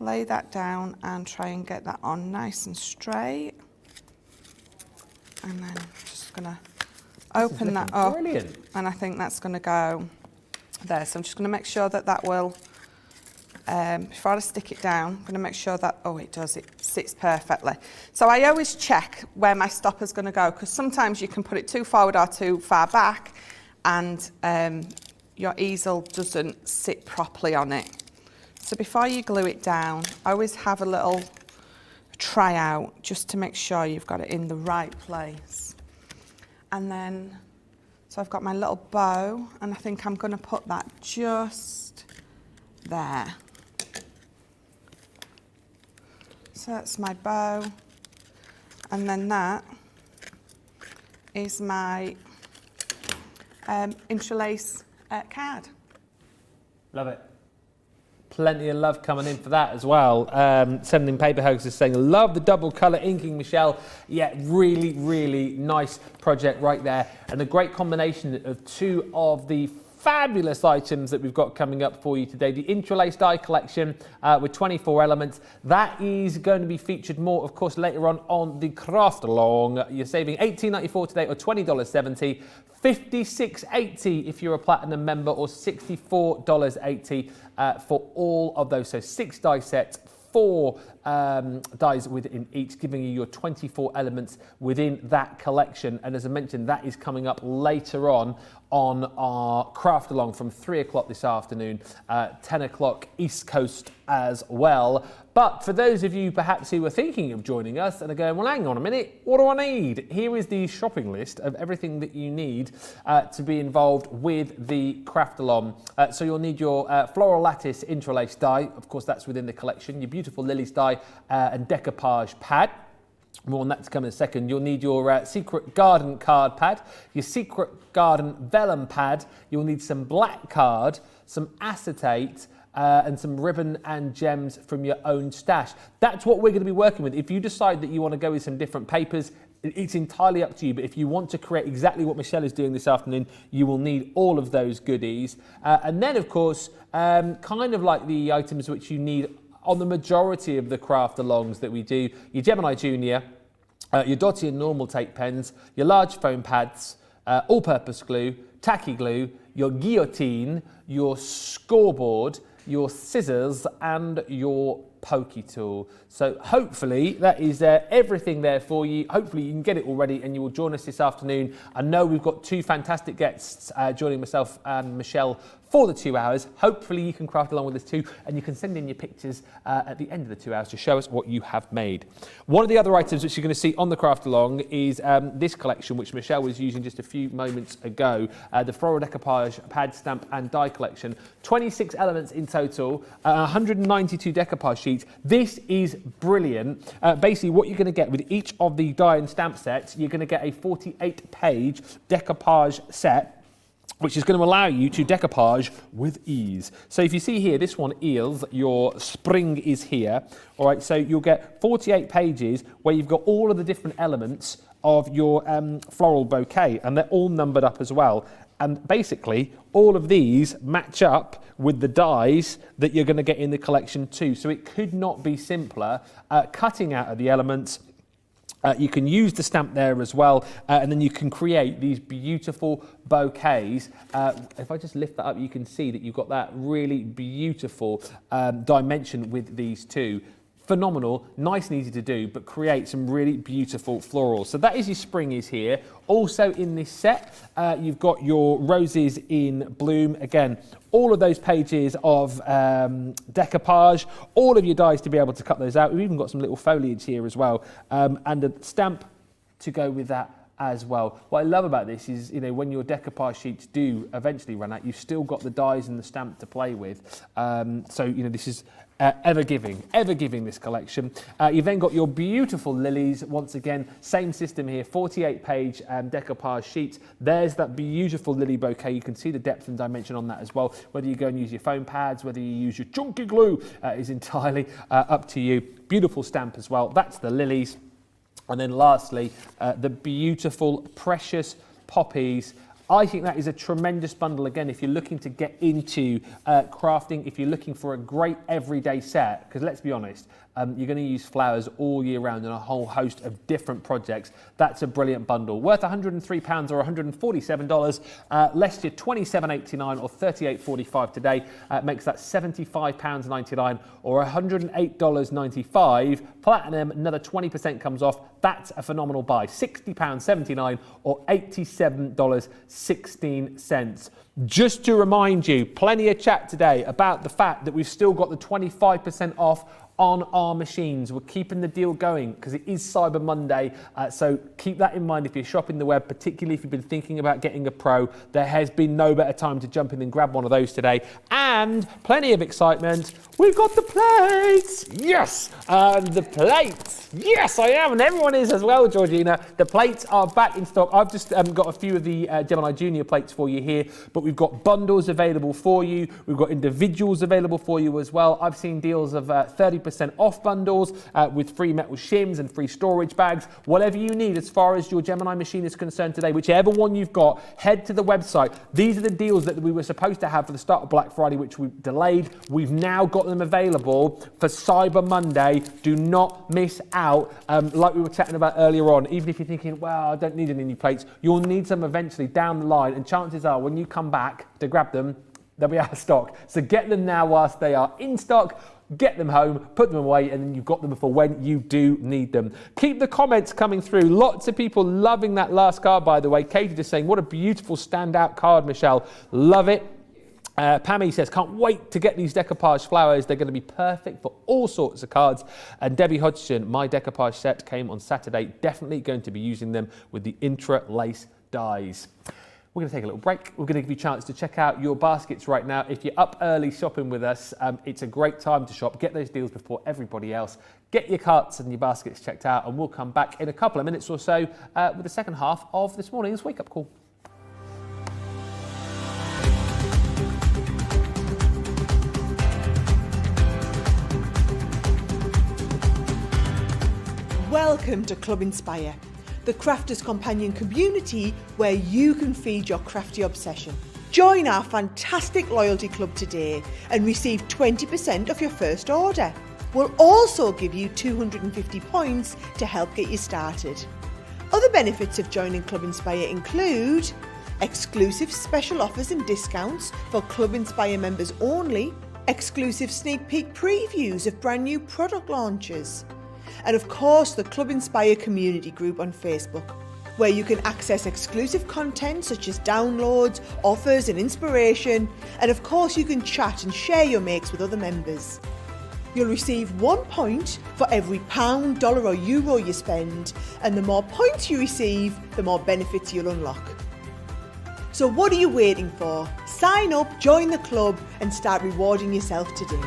lay that down and try and get that on nice and straight. And then I'm just going to open that up. Brilliant. And I think that's going to go there. So I'm just going to make sure that that will... before I stick it down, I'm going to make sure that, it does, it sits perfectly. So I always check where my stopper's going to go, because sometimes you can put it too forward or too far back, and your easel doesn't sit properly on it. So before you glue it down, I always have a little try out, just to make sure you've got it in the right place. And then, so I've got my little bow, and I think I'm going to put that just there. So that's my bow, and then that is my interlace card. Love it. Plenty of love coming in for that as well. Sending paper hugs is saying, love the double colour inking, Michelle. Yeah, really, really nice project right there. And a great combination of two of the fabulous items that we've got coming up for you today. The interlaced dye collection with 24 elements. That is going to be featured more, of course, later on the craft along. You're saving $18.94 today, or $20.70. $56.80 if you're a platinum member, or $64.80 for all of those. So 6 die sets, 4 dies within each, giving you your 24 elements within that collection. And as I mentioned, that is coming up later on our craft along from 3 o'clock this afternoon, 10 o'clock East Coast as well. But for those of you perhaps who are thinking of joining us and are going, well, hang on a minute, what do I need? Here is the shopping list of everything that you need to be involved with the craft along. So you'll need your floral lattice interlace die. Of course, that's within the collection. Your beautiful lilies die and decoupage pad. More on that to come in a second. You'll need your Secret Garden card pad, your Secret Garden vellum pad. You'll need some black card, some acetate, and some ribbon and gems from your own stash. That's what we're going to be working with. If you decide that you want to go with some different papers, it's entirely up to you. But if you want to create exactly what Michelle is doing this afternoon, you will need all of those goodies. And then, of course, kind of like the items which you need on the majority of the craft alongs that we do, your Gemini Junior, your Dotty and normal tape pens, your large foam pads, all-purpose glue, tacky glue, your guillotine, your scoreboard, your scissors and your pokey tool. So hopefully that is everything there for you. Hopefully you can get it all ready and you will join us this afternoon. I know we've got two fantastic guests joining myself and Michelle for the 2 hours. Hopefully you can craft along with us too, and you can send in your pictures at the end of the 2 hours to show us what you have made. One of the other items which you're going to see on the craft along is this collection, which Michelle was using just a few moments ago, the floral decoupage pad, stamp and die collection. 26 elements in total, 192 decoupage sheets. This is brilliant. Basically what you're going to get with each of the die and stamp sets, you're going to get a 48-page decoupage set, which is going to allow you to decoupage with ease. So if you see here, this one is your spring is here. All right, so you'll get 48 pages where you've got all of the different elements of your floral bouquet, and they're all numbered up as well. And basically, all of these match up with the dies that you're going to get in the collection too. So it could not be simpler. Cutting out of the elements, you can use the stamp there as well, and then you can create these beautiful bouquets. If I just lift that up, you can see that you've got that really beautiful dimension with these two. Phenomenal, nice and easy to do, but create some really beautiful florals. So that is your springies here. Also in this set, you've got your roses in bloom. Again, all of those pages of decoupage, all of your dies to be able to cut those out. We've even got some little foliage here as well, and a stamp to go with that as well. What I love about this is, you know, when your decoupage sheets do eventually run out, you've still got the dies and the stamp to play with. So, you know, this is ever giving this collection. You've then got your beautiful lilies. Once again, same system here, 48-page decoupage sheets. There's that beautiful lily bouquet. You can see the depth and dimension on that as well. Whether you go and use your foam pads, whether you use your chunky glue, is entirely up to you. Beautiful stamp as well. That's the lilies. And then lastly, the beautiful precious poppies. I think that is a tremendous bundle. Again, if you're looking to get into crafting, if you're looking for a great everyday set, because let's be honest, you're going to use flowers all year round in a whole host of different projects. That's a brilliant bundle. Worth £103 or $147, less your £27.89 or $38.45 today. Makes that £75.99 or $108.95. Platinum, another 20% comes off. That's a phenomenal buy. £60.79 or $87.16. Just to remind you, plenty of chat today about the fact that we've still got the 25% off on our machines. We're keeping the deal going because it is Cyber Monday, so keep that in mind if you're shopping the web, particularly if you've been thinking about getting a Pro. There has been no better time to jump in and grab one of those today. And plenty of excitement, we've got the plates! Yes! The plates! Yes, I am, and everyone is as well, Georgina. The plates are back in stock. I've just got a few of the Gemini Junior plates for you here, but we've got bundles available for you. We've got individuals available for you as well. I've seen deals of 30% off bundles with free metal shims and free storage bags. Whatever you need as far as your Gemini machine is concerned today, whichever one you've got, head to the website. These are the deals that we were supposed to have for the start of Black Friday, which we delayed. We've now got them available for Cyber Monday. Do not miss out. Like we were chatting about earlier on, even if you're thinking, well, I don't need any new plates, you'll need some eventually down the line, and chances are when you come back to grab them, they'll be out of stock. So get them now whilst they are in stock. Get them home, put them away, and then you've got them for when you do need them. Keep the comments coming through. Lots of people loving that last card, by the way. Katie just saying, what a beautiful standout card, Michelle. Love it. Pammy says, can't wait to get these decoupage flowers. They're going to be perfect for all sorts of cards. And Debbie Hodgson, my decoupage set came on Saturday. Definitely going to be using them with the intra-lace dies. We're going to take a little break. We're going to give you a chance to check out your baskets right now. If you're up early shopping with us, it's a great time to shop. Get those deals before everybody else. Get your carts and your baskets checked out, and we'll come back in a couple of minutes or so with the second half of this morning's Wake Up Call. Welcome to Club Inspire, the crafters companion community where you can feed your crafty obsession. Join our fantastic loyalty club today and receive 20% off your first order. We'll also give you 250 points to help get you started. Other benefits of joining Club Inspire include exclusive special offers and discounts for Club Inspire members only, exclusive sneak peek previews of brand new product launches, and of course the Club Inspire community group on Facebook, where you can access exclusive content such as downloads, offers and inspiration, and of course you can chat and share your makes with other members. You'll receive 1 point for every pound, dollar or euro you spend, and the more points you receive, the more benefits you'll unlock. So what are you waiting for? Sign up, join the club and start rewarding yourself today.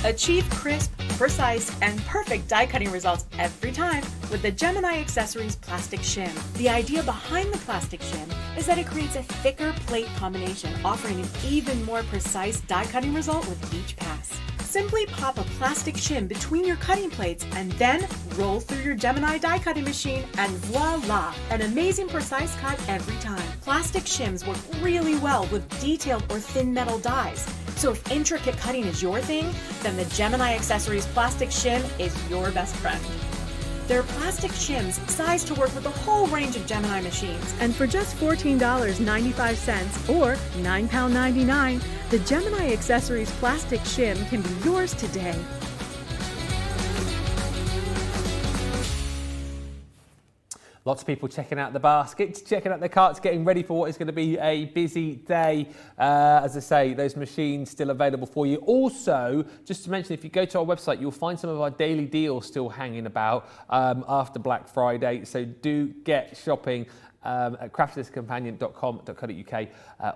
Achieve crisp, precise, and perfect die cutting results every time with the Gemini Accessories Plastic Shim. The idea behind the plastic shim is that it creates a thicker plate combination, offering an even more precise die cutting result with each pass. Simply pop a plastic shim between your cutting plates and then roll through your Gemini die cutting machine and voila! An amazing precise cut every time. Plastic shims work really well with detailed or thin metal dies. So if intricate cutting is your thing, then the Gemini Accessories Plastic Shim is your best friend. They're plastic shims sized to work with a whole range of Gemini machines. And for just $14.95 or £9.99, the Gemini Accessories Plastic Shim can be yours today. Lots of people checking out the baskets, checking out their carts, getting ready for what is going to be a busy day. As I say, those machines still available for you. Also, just to mention, if you go to our website, you'll find some of our daily deals still hanging about after Black Friday. So do get shopping at crafterscompanion.com.co.uk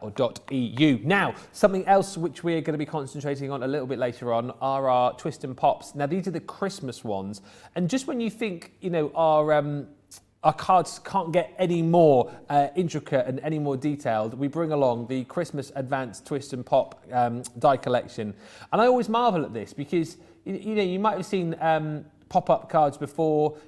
or .eu. Now, something else which we're going to be concentrating on a little bit later on are our twist and pops. Now, these are the Christmas ones. And just when you think, you know, our cards can't get any more intricate and any more detailed, we bring along the Christmas Advanced Twist and Pop die collection. And I always marvel at this because, you know, you might have seen pop-up cards before,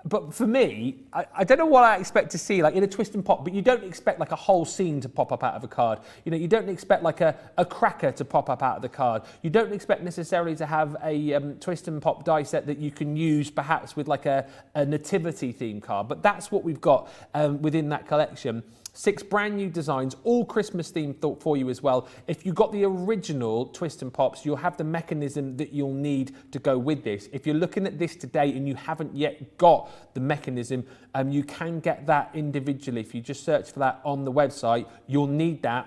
but for me, I don't know what I expect to see, like in a twist and pop, but you don't expect like a whole scene to pop up out of a card. You know, you don't expect like a cracker to pop up out of the card. You don't expect necessarily to have a twist and pop die set that you can use perhaps with like a nativity theme card, but that's what we've got within that collection. 6 brand new designs, all Christmas themed thought for you as well. If you got the original Twist and Pops, you'll have the mechanism that you'll need to go with this. If you're looking at this today and you haven't yet got the mechanism, you can get that individually. If you just search for that on the website, you'll need that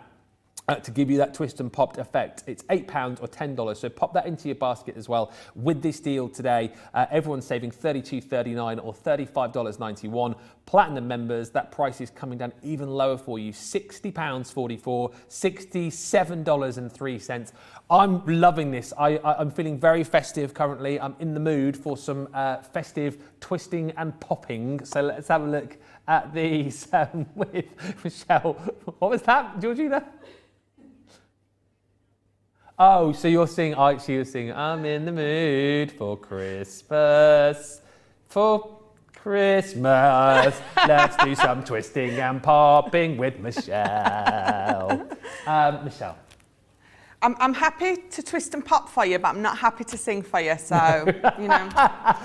to give you that twist and popped effect. It's £8 or $10, so pop that into your basket as well. With this deal today, everyone's saving $32.39 or $35.91. Platinum members, that price is coming down even lower for you, £60.44, $67.03. I'm loving this. I'm feeling very festive currently. I'm in the mood for some festive twisting and popping. So let's have a look at these with Michelle. What was that, Georgina? Oh, so you're singing, she was singing, I'm in the mood for Christmas, let's do some twisting and popping with Michelle. Michelle. I'm happy to twist and pop for you, but I'm not happy to sing for you, so, you know.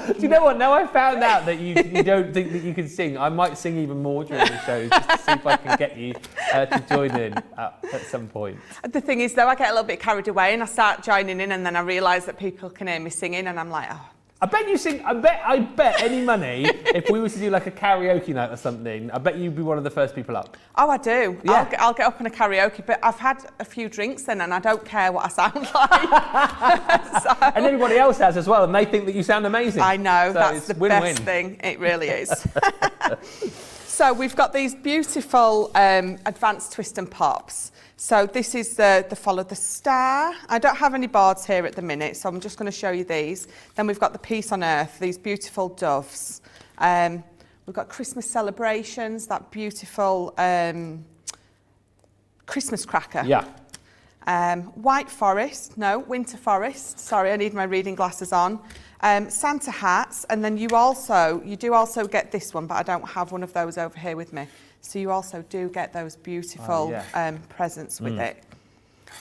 Do you know what, now I found out that you don't think that you can sing, I might sing even more during the show just to see if I can get you to join in at some point. The thing is, though, I get a little bit carried away and I start joining in and then I realise that people can hear me singing and I'm like, oh, I bet you sing. I bet any money if we were to do like a karaoke night or something, I bet you'd be one of the first people up. Oh, I do. Yeah. I'll get up in a karaoke, but I've had a few drinks then and I don't care what I sound like. So, And everybody else has as well, and they think that you sound amazing. I know, So that's it's the win-win. best thing. It really is. So we've got these beautiful advanced twist and pops. So this is the follow the star. I don't have any boards here at the minute, so I'm just going to show you these. Then we've got the peace on earth, these beautiful doves. We've got Christmas celebrations, that beautiful Christmas cracker. Yeah. White forest, no, winter forest. Sorry, I need my reading glasses on. Santa hats, and then you do also get this one, but I don't have one of those over here with me. So you also do get those beautiful presents with it.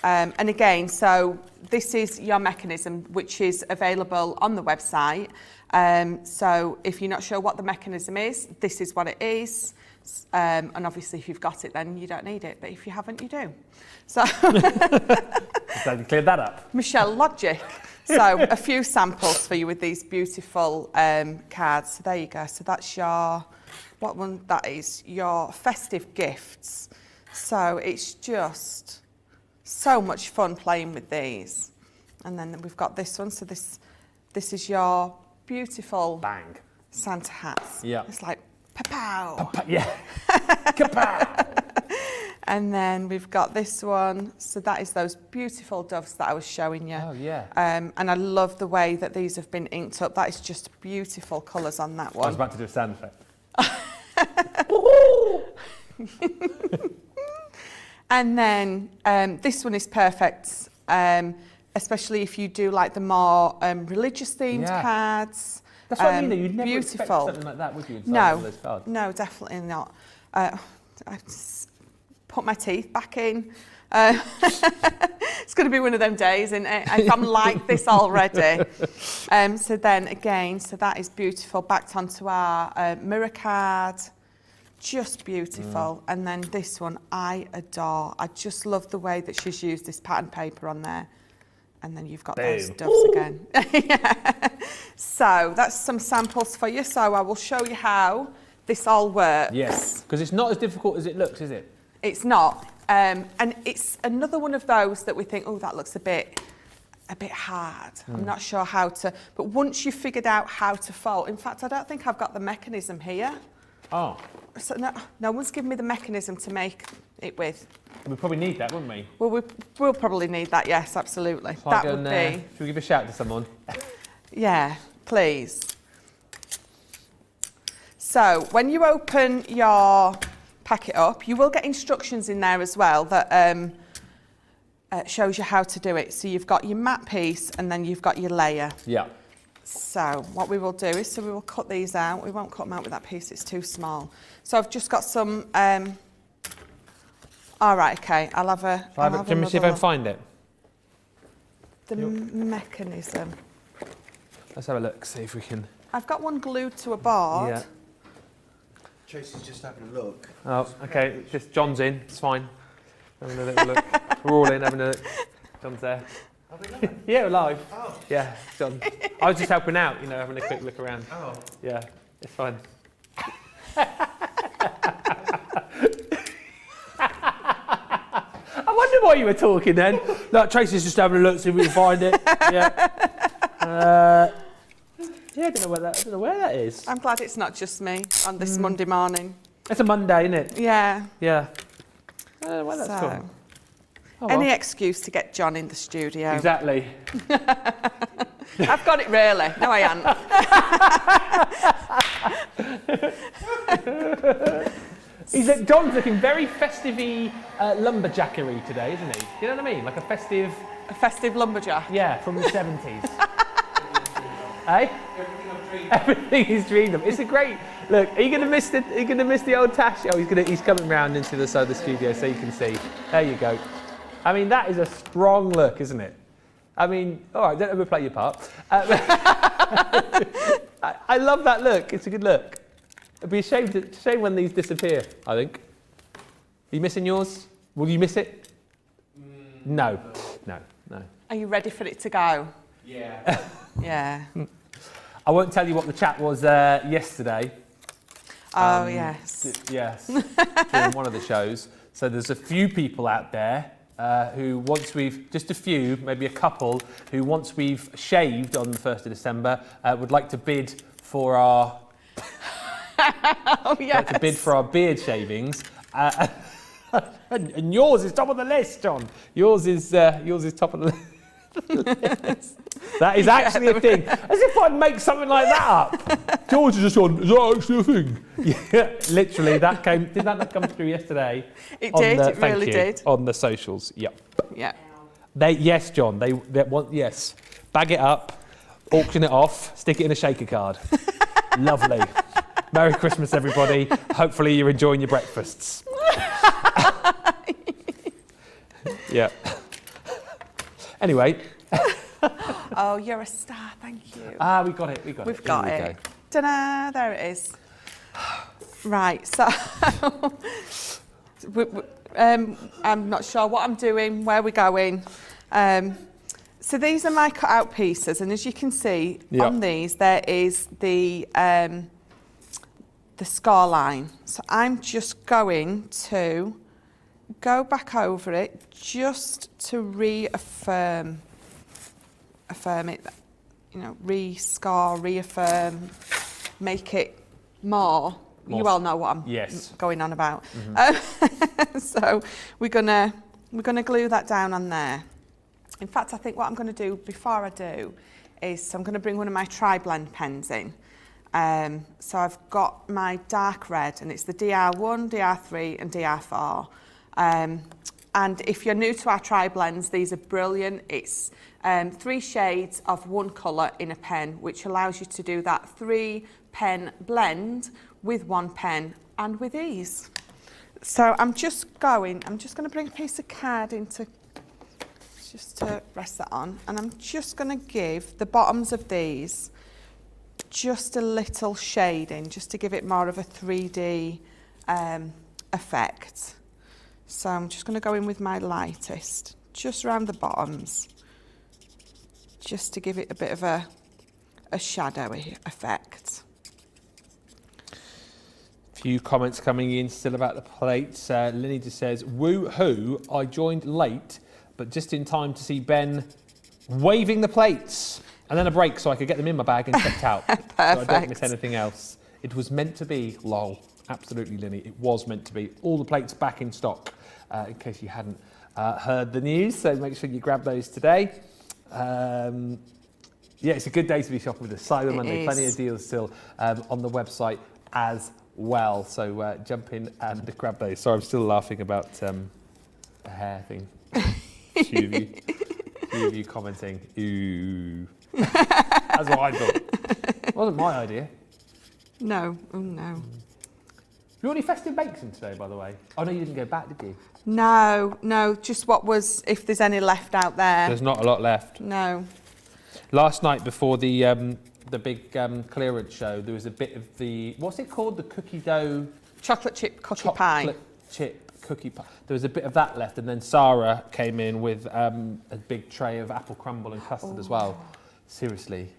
And again, so this is your mechanism, which is available on the website. So if you're not sure what the mechanism is, this is what it is. And obviously if you've got it, then you don't need it. But if you haven't, you do. So So you cleared that up. Michelle, logic. So a few samples for you with these beautiful cards. So there you go. So that's your, what one that is, your festive gifts. So it's just so much fun playing with these. And then we've got this one. So this is your beautiful Bang. Santa hats. Yeah. It's like pa-pow. Yeah. Kapow. And then we've got this one. So that is those beautiful doves that I was showing you. Oh, yeah. And I love the way that these have been inked up. That is just beautiful colours on that I was one. about to do a sound effect. And then this one is perfect, especially if you do like the more religious themed cards. That's what I mean, though. You'd never expect beautiful. something like that, would you? Inside No, one of those cards? no, definitely not. I just put my teeth back in. It's going to be one of them days, isn't it? If I'm like this already. So then again, so that is beautiful. Backed onto our mirror card. Just beautiful. And then this one, I adore. I just love the way that she's used this pattern paper on there. And then you've got those doves again. Yeah. So that's some samples for you. So I will show you how this all works. Yes, because it's not as difficult as it looks, is it? It's not. And it's another one of those that we think, oh, that looks a bit hard. I'm not sure how to, but once you've figured out how to fold, in fact, I don't think I've got the mechanism here. Oh. So no one's given me the mechanism to make it with. We'd probably need that, wouldn't we? Well, we'll probably need that, yes, absolutely. So That would be. Should we give a shout to someone? Yeah, please. So when you open your packet up, you will get instructions in there as well that shows you how to do it. So you've got your mat piece and then you've got your layer. Yeah. So what we will do is, we will cut these out. We won't cut them out with that piece, it's too small. So I've just got some, all right, okay, I'll have a, Can we see if I can find it? the mechanism. Let's have a look, see if we can. I've got one glued to a board. Yeah. Tracy's just having a look. Oh, okay, it's just John's in, it's fine. Having a little look. We're all in, having a look. John's there. Are we live? Yeah, we're live. Oh. Yeah, John. I was just helping out, you know, having a quick look around. Oh. Yeah, it's fine. I wonder why you were talking then. Like, Tracy's just having a look, see if we can find it. Yeah. Yeah, I don't know where that is. I'm glad it's not just me on this Monday morning. It's a Monday, isn't it? Yeah. Yeah. I don't know where that's So, from. Oh, well. any excuse to get John in the studio. Exactly. I've got it really. No, I haven't. John's looking very festive-y, lumberjackery today, isn't he? You know what I mean? Like a festive... A festive lumberjack. Yeah, from the 70s. Eh? Everything he's dreamed of. It's a great look. Are you gonna miss the old Tash? Oh, he's coming round into the side of the studio so you can see. There you go. I mean, that is a strong look, isn't it? I mean, all right, don't overplay your part. I love that look. It's a good look. It'd be a shame when these disappear, I think. Are you missing yours? Will you miss it? No. No. Are you ready for it to go? Yeah. Yeah. I won't tell you what the chat was yesterday. Oh, yes. Yes, during one of the shows. So there's a few people out there who just a few, maybe a couple, who once we've shaved on the 1st of December, would like to bid for our... Oh, yes. Like to bid for our beard shavings. And yours is top of the list, John. Yours is top of the list. That is actually a thing. As if I'd make something like that up. George is just on, is that actually a thing? Yeah, literally, did that not come through yesterday? It did, it really did. On the socials, yep. Yeah. Yes, John, they want, yes. Bag it up, auction it off, stick it in a shaker card. Lovely. Merry Christmas, everybody. Hopefully you're enjoying your breakfasts. Yeah. Anyway. Oh, you're a star, thank you. We got it. We've got it. Ta-da, there it is. Right, so I'm not sure what I'm doing, where we're going. So these are my cut-out pieces, and as you can see on these, there is the score line. So I'm just going to go back over it just to reaffirm it, you know, re-score, reaffirm, make it more. You all know what I'm going on about. Mm-hmm. So we're gonna glue that down on there. In fact, I think what I'm going to do before I do is I'm going to bring one of my tri-blend pens in. So I've got my dark red, and it's the DR1, DR3 and DR4. And if you're new to our tri-blends, these are brilliant. It's 3 shades of one colour in a pen, which allows you to do that 3-pen blend with 1 pen and with ease. So I'm just going to bring a piece of card just to rest that on, and I'm just going to give the bottoms of these just a little shading, just to give it more of a 3D effect. So I'm just going to go in with my lightest, just around the bottoms, just to give it a bit of a shadowy effect. Few comments coming in still about the plates. Linny just says, woo-hoo, I joined late, but just in time to see Ben waving the plates. And then a break so I could get them in my bag and checked out. Perfect. So I don't miss anything else. It was meant to be, lol. Absolutely, Linny. It was meant to be. All the plates back in stock, in case you hadn't heard the news. So make sure you grab those today. Yeah, it's a good day to be shopping with us. Cyber Monday. Plenty of deals still on the website as well. So jump in and grab those. Sorry, I'm still laughing about the hair thing. Few of you commenting, ooh. That's what I thought. It wasn't my idea. No, oh no. Have you got any festive bakes in today, by the way? Oh no, you didn't go back, did you? No, just what was, if there's any left out there. There's not a lot left. No. Last night before the big clearance show, there was a bit of the, what's it called? The cookie dough? Chocolate chip cookie pie. Chocolate chip cookie pie. There was a bit of that left, and then Sarah came in with a big tray of apple crumble and custard as well. Seriously.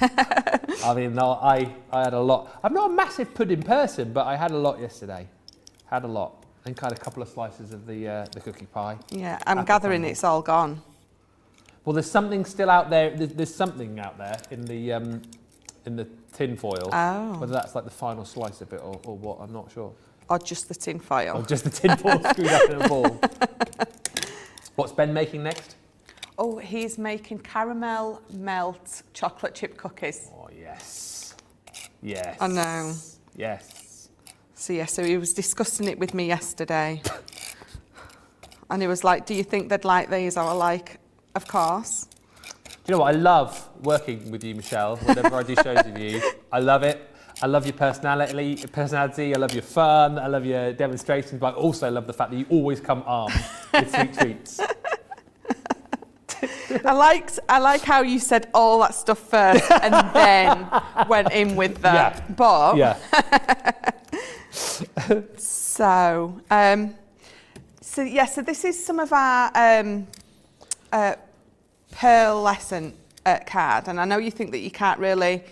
I mean, no, I had a lot. I'm not a massive pudding person, but I had a lot yesterday. Had a lot. And kind of a couple of slices of the cookie pie. Yeah, I'm gathering it's all gone. Well, there's something still out there. There's something out there in the tin foil. Oh. Whether that's like the final slice of it or what, I'm not sure. Or just the tin foil. Or just the tin foil screwed up in a ball. What's Ben making next? Oh, he's making caramel melt chocolate chip cookies. Oh, yes. Yes. I know. Yes. So he was discussing it with me yesterday. And he was like, do you think they'd like these? I was like, of course. Do you know what? I love working with you, Michelle, whenever I do shows with you. I love it. I love your personality. I love your fun. I love your demonstrations. But I also love the fact that you always come armed with sweet treats. I like how you said all that stuff first and then went in with the but. Yeah. So this is some of our pearlescent card, and I know you think that you can't really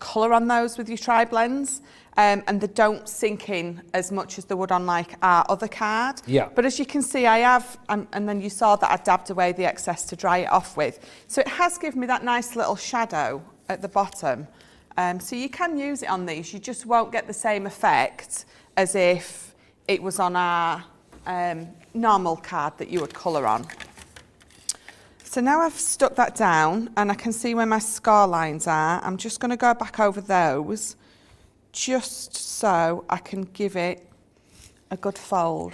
colour on those with your tri-blends, and they don't sink in as much as they would on like our other card. Yeah. But as you can see, I have, and then you saw that I dabbed away the excess to dry it off with. So it has given me that nice little shadow at the bottom. So you can use it on these, you just won't get the same effect as if it was on our normal card that you would colour on. So now I've stuck that down and I can see where my scar lines are. I'm just going to go back over those just so I can give it a good fold.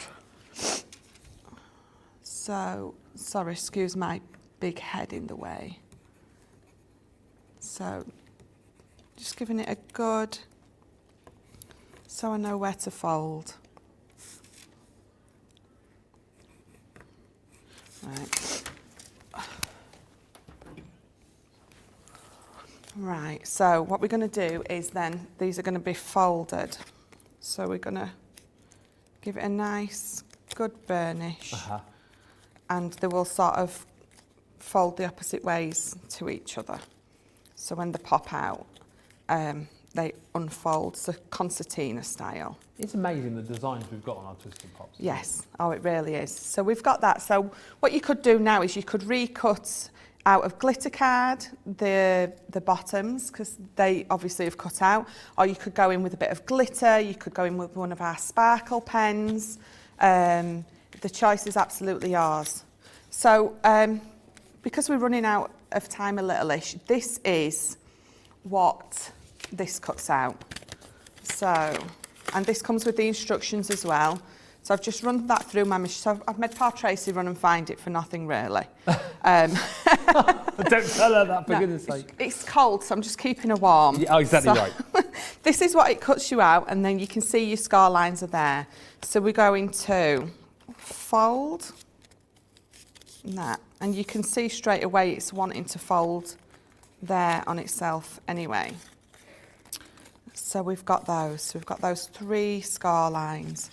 So, sorry, excuse my big head in the way. So, just giving it a good, so I know where to fold. Right. Right, so what we're going to do is then, these are going to be folded. So we're going to give it a nice, good burnish. And they will sort of fold the opposite ways to each other. So when they pop out, they unfold, so concertina style. It's amazing the designs we've got on our Twisted Pops. Yes, oh it really is. So we've got that. So what you could do now is you could recut out of glitter card the bottoms, because they obviously have cut out, or you could go in with a bit of glitter, you could go in with one of our sparkle pens. The choice is absolutely yours. So because we're running out of time a little-ish, this is what this cuts out. So, and this comes with the instructions as well. So I've just run that through my machine. So I've made Pa Tracy run and find it for nothing really. Don't tell her that, for goodness sake. It's cold, so I'm just keeping her warm. Yeah, oh, exactly so, right. This is what it cuts you out, and then you can see your scar lines are there. So we're going to fold that, and you can see straight away it's wanting to fold there on itself anyway. So we've got those. So we've got those 3 scar lines.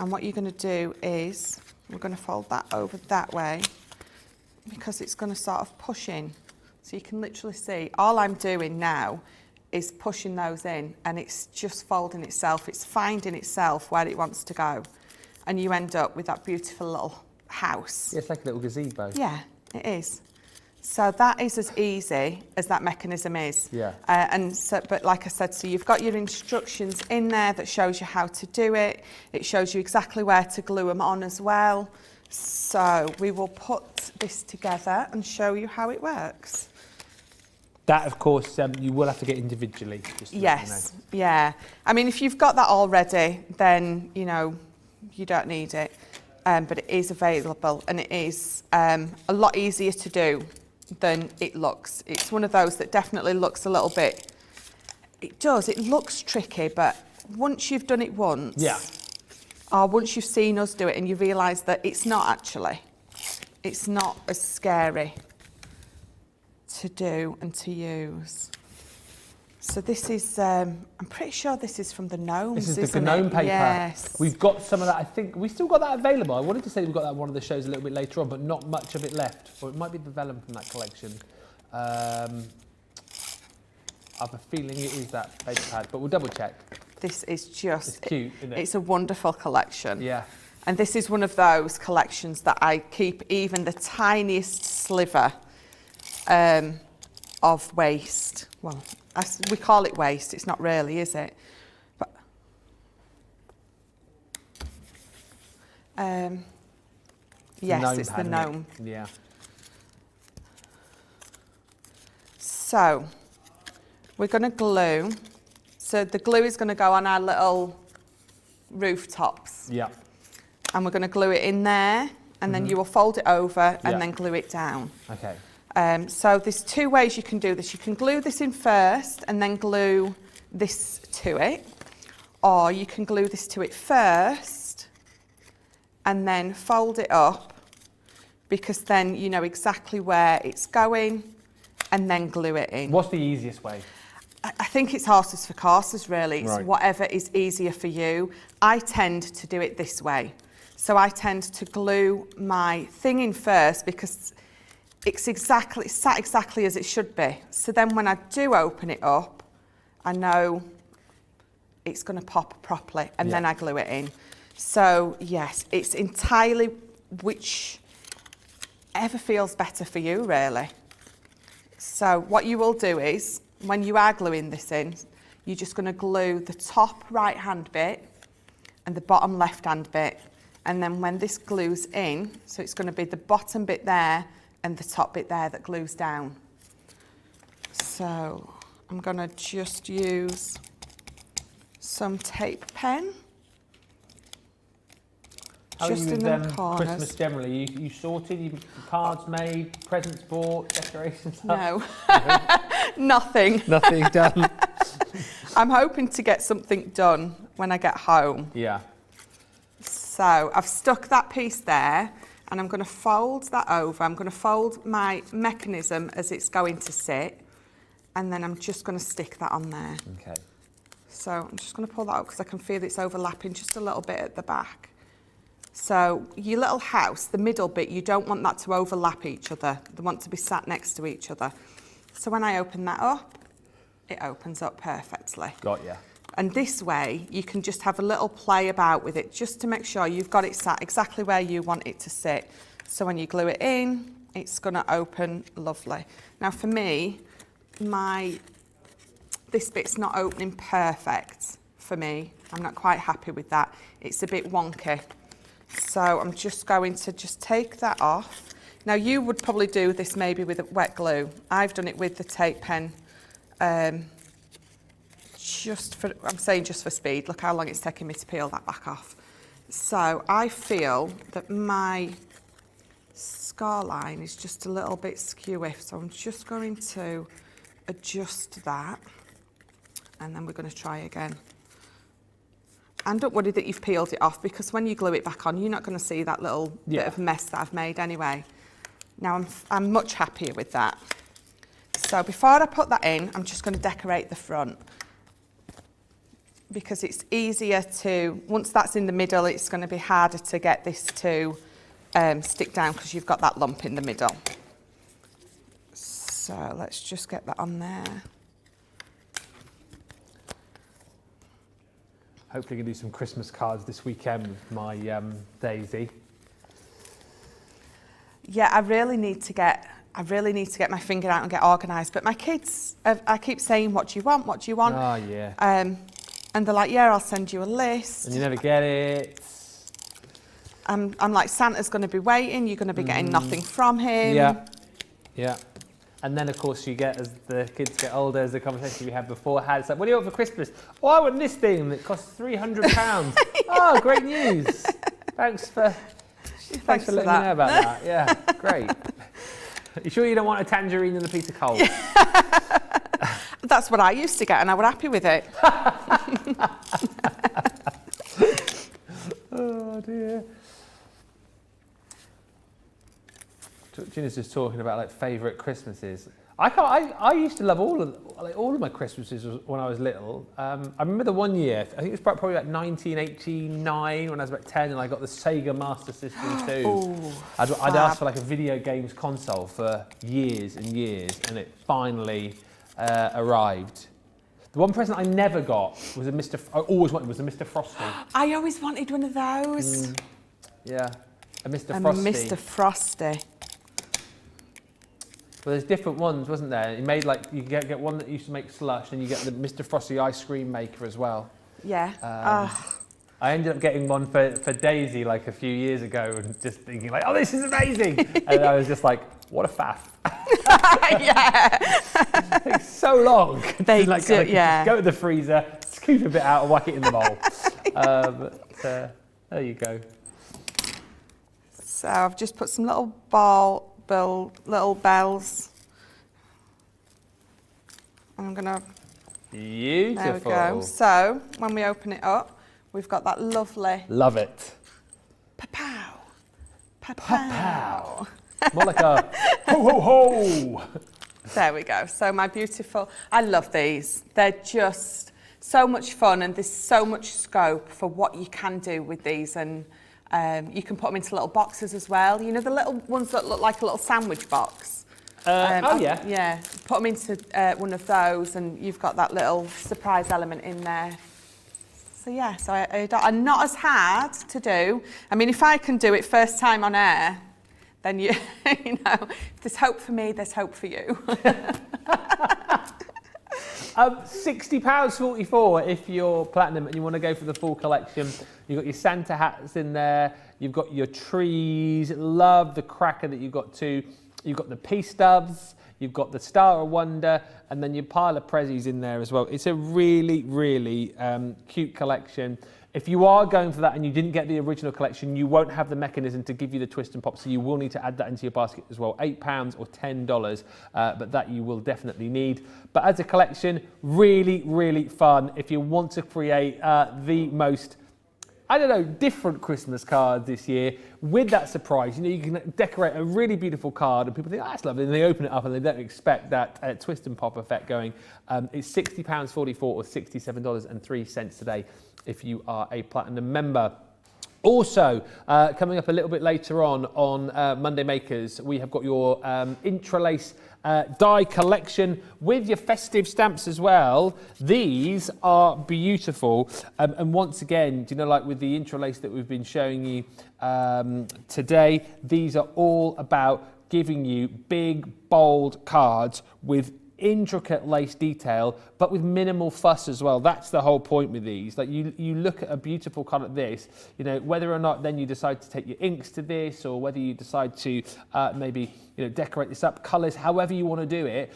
And what you're going to do is, we're going to fold that over that way, because it's going to sort of push in. So you can literally see, all I'm doing now is pushing those in, and it's just folding itself. It's finding itself where it wants to go. And you end up with that beautiful little house. Yeah, it's like a little gazebo. Yeah, it is. So that is as easy as that mechanism is. Yeah. And so, but like I said, so you've got your instructions in there that shows you how to do it. It shows you exactly where to glue them on as well. So we will put this together and show you how it works. That, of course, you will have to get individually. Just to Yes, yeah. I mean, if you've got that already, then, you know, you don't need it. But it is available, and it is a lot easier to do than it looks. It's one of those that definitely looks a little bit, it does, it looks tricky, but once you've done it once, Yeah. or once you've seen us do it and you realise that it's not actually, it's not as scary to do and to use. So this is, I'm pretty sure this is from the gnomes, This is the isn't gnome it? paper. Yes. We've got some of that. I think we still got that available. I wanted to say we've got that in one of the shows a little bit later on, but not much of it left. Or it might be the vellum from that collection. I have a feeling it is that paper pad, but we'll double check. This is just, It's cute, isn't it? It's a wonderful collection. Yeah. And this is one of those collections that I keep even the tiniest sliver of waste. Well, we call it waste, it's not really, is it? But yes, it's the gnome. Yeah. So we're going to glue. So the glue is going to go on our little rooftops. Yeah. And we're going to glue it in there, and then you will fold it over and then glue it down. Okay. So there's 2 ways you can do this. You can glue this in first and then glue this to it, or you can glue this to it first and then fold it up, because then you know exactly where it's going, and then glue it in. What's the easiest way? I think it's horses for courses, really. It's Right. whatever is easier for you. I tend to do it this way. So I tend to glue my thing in first, because it's sat exactly as it should be. So then when I do open it up, I know it's going to pop properly, and then I glue it in. So yes, it's entirely whichever feels better for you, really. So what you will do is, when you are gluing this in, you're just going to glue the top right hand bit and the bottom left hand bit. And then when this glues in, so it's going to be the bottom bit there and the top bit there that glues down. So I'm going to just use some tape pen. How Just are you in with the corners. Christmas generally? You sorted, you cards made, presents bought, decorations up? No, nothing. Nothing done. I'm hoping to get something done when I get home. Yeah. So I've stuck that piece there, and I'm going to fold that over. I'm going to fold my mechanism as it's going to sit, and then I'm just going to stick that on there. Okay. So I'm just going to pull that up because I can feel it's overlapping just a little bit at the back. So your little house, the middle bit, you don't want that to overlap each other. They want to be sat next to each other. So when I open that up, it opens up perfectly. Got ya. And this way, you can just have a little play about with it just to make sure you've got it sat exactly where you want it to sit. So when you glue it in, it's going to open lovely. Now for me, this bit's not opening perfect for me. I'm not quite happy with that. It's a bit wonky. So I'm just going to just take that off. Now you would probably do this maybe with a wet glue. I've done it with the tape pen. Just for speed. Look how long it's taking me to peel that back off. So I feel that my scar line is just a little bit skewy. So I'm just going to adjust that, and then we're going to try again. And don't worry that you've peeled it off, because when you glue it back on, you're not going to see that little bit of mess that I've made anyway. Now I'm much happier with that. So before I put that in, I'm just going to decorate the front, because it's easier to, once that's in the middle, it's going to be harder to get this to stick down because you've got that lump in the middle. So let's just get that on there. Hopefully going to do some Christmas cards this weekend with my Daisy. Yeah, I really need to get my finger out and get organised. But my kids, I keep saying, what do you want? What do you want? Oh, yeah. And they're like, yeah, I'll send you a list. And you never get it. I'm like, Santa's going to be waiting. You're going to be getting nothing from him. Yeah, yeah. And then, of course, you get, as the kids get older, as the conversation we had beforehand, it's like, what do you want for Christmas? Oh, I want this thing that costs £300. Yeah. Oh, great news. Thanks for letting me know about that. Yeah, great. You sure you don't want a tangerine and a piece of coal? That's what I used to get, and I was happy with it. Oh, dear. Gina's just talking about like favourite Christmases. I used to love all of my Christmases when I was little. I remember the one year, I think it was probably like 1989 when I was about 10, and I got the Sega Master System 2. Ooh, I'd asked for like a video games console for years and years, and it finally arrived. The one present I never got was I always wanted was a Mr. Frosty. I always wanted one of those. Yeah, a Mr. Frosty. A Mr. Frosty. Well, there's different ones, wasn't there? You made like, you get one that used to make slush, and you get the Mr. Frosty ice cream maker as well. Yeah. I ended up getting one for Daisy like a few years ago, and just thinking like, oh, this is amazing. And I was just like, what a faff. Yeah. It takes so long. They like, do, yeah. Go to the freezer, scoop a bit out and whack it in the bowl. There you go. So I've just put some little little bells. I'm gonna. Beautiful. There we go. So when we open it up, we've got that lovely. Love it. Pa-pow. Pa-pow. More like a ho ho ho. There we go. So my beautiful. I love these. They're just so much fun, and there's so much scope for what you can do with these, and you can put them into little boxes as well. You know, the little ones that look like a little sandwich box. Yeah. Yeah, put them into one of those and you've got that little surprise element in there. So yeah, so and not as hard to do. I mean, if I can do it first time on air, then you know, if there's hope for me, there's hope for you. £60.44 if you're platinum and you want to go for the full collection. You've got your Santa hats in there. You've got your trees. Love the cracker that you've got too. You've got the peace doves. You've got the Star of Wonder, and then your pile of prezzies in there as well. It's a really, really cute collection. If you are going for that and you didn't get the original collection, you won't have the mechanism to give you the twist and pop, so you will need to add that into your basket as well. £8 or $10, but that you will definitely need. But as a collection, really, really fun. If you want to create the most, I don't know, different Christmas card this year with that surprise. You know, you can decorate a really beautiful card and people think, oh, that's lovely, and they open it up and they don't expect that twist and pop effect going. It's £60.44 or $67.03 today if you are a platinum member. Also, coming up a little bit later on Monday Makers, we have got your Intralace die collection with your festive stamps as well. These are beautiful. And once again, do you know, like with the Intralace that we've been showing you today, these are all about giving you big, bold cards with intricate lace detail, but with minimal fuss as well. That's the whole point with these. Like you look at a beautiful card like this, you know, whether or not then you decide to take your inks to this, or whether you decide to maybe, you know, decorate this up, colours, however you want to do it.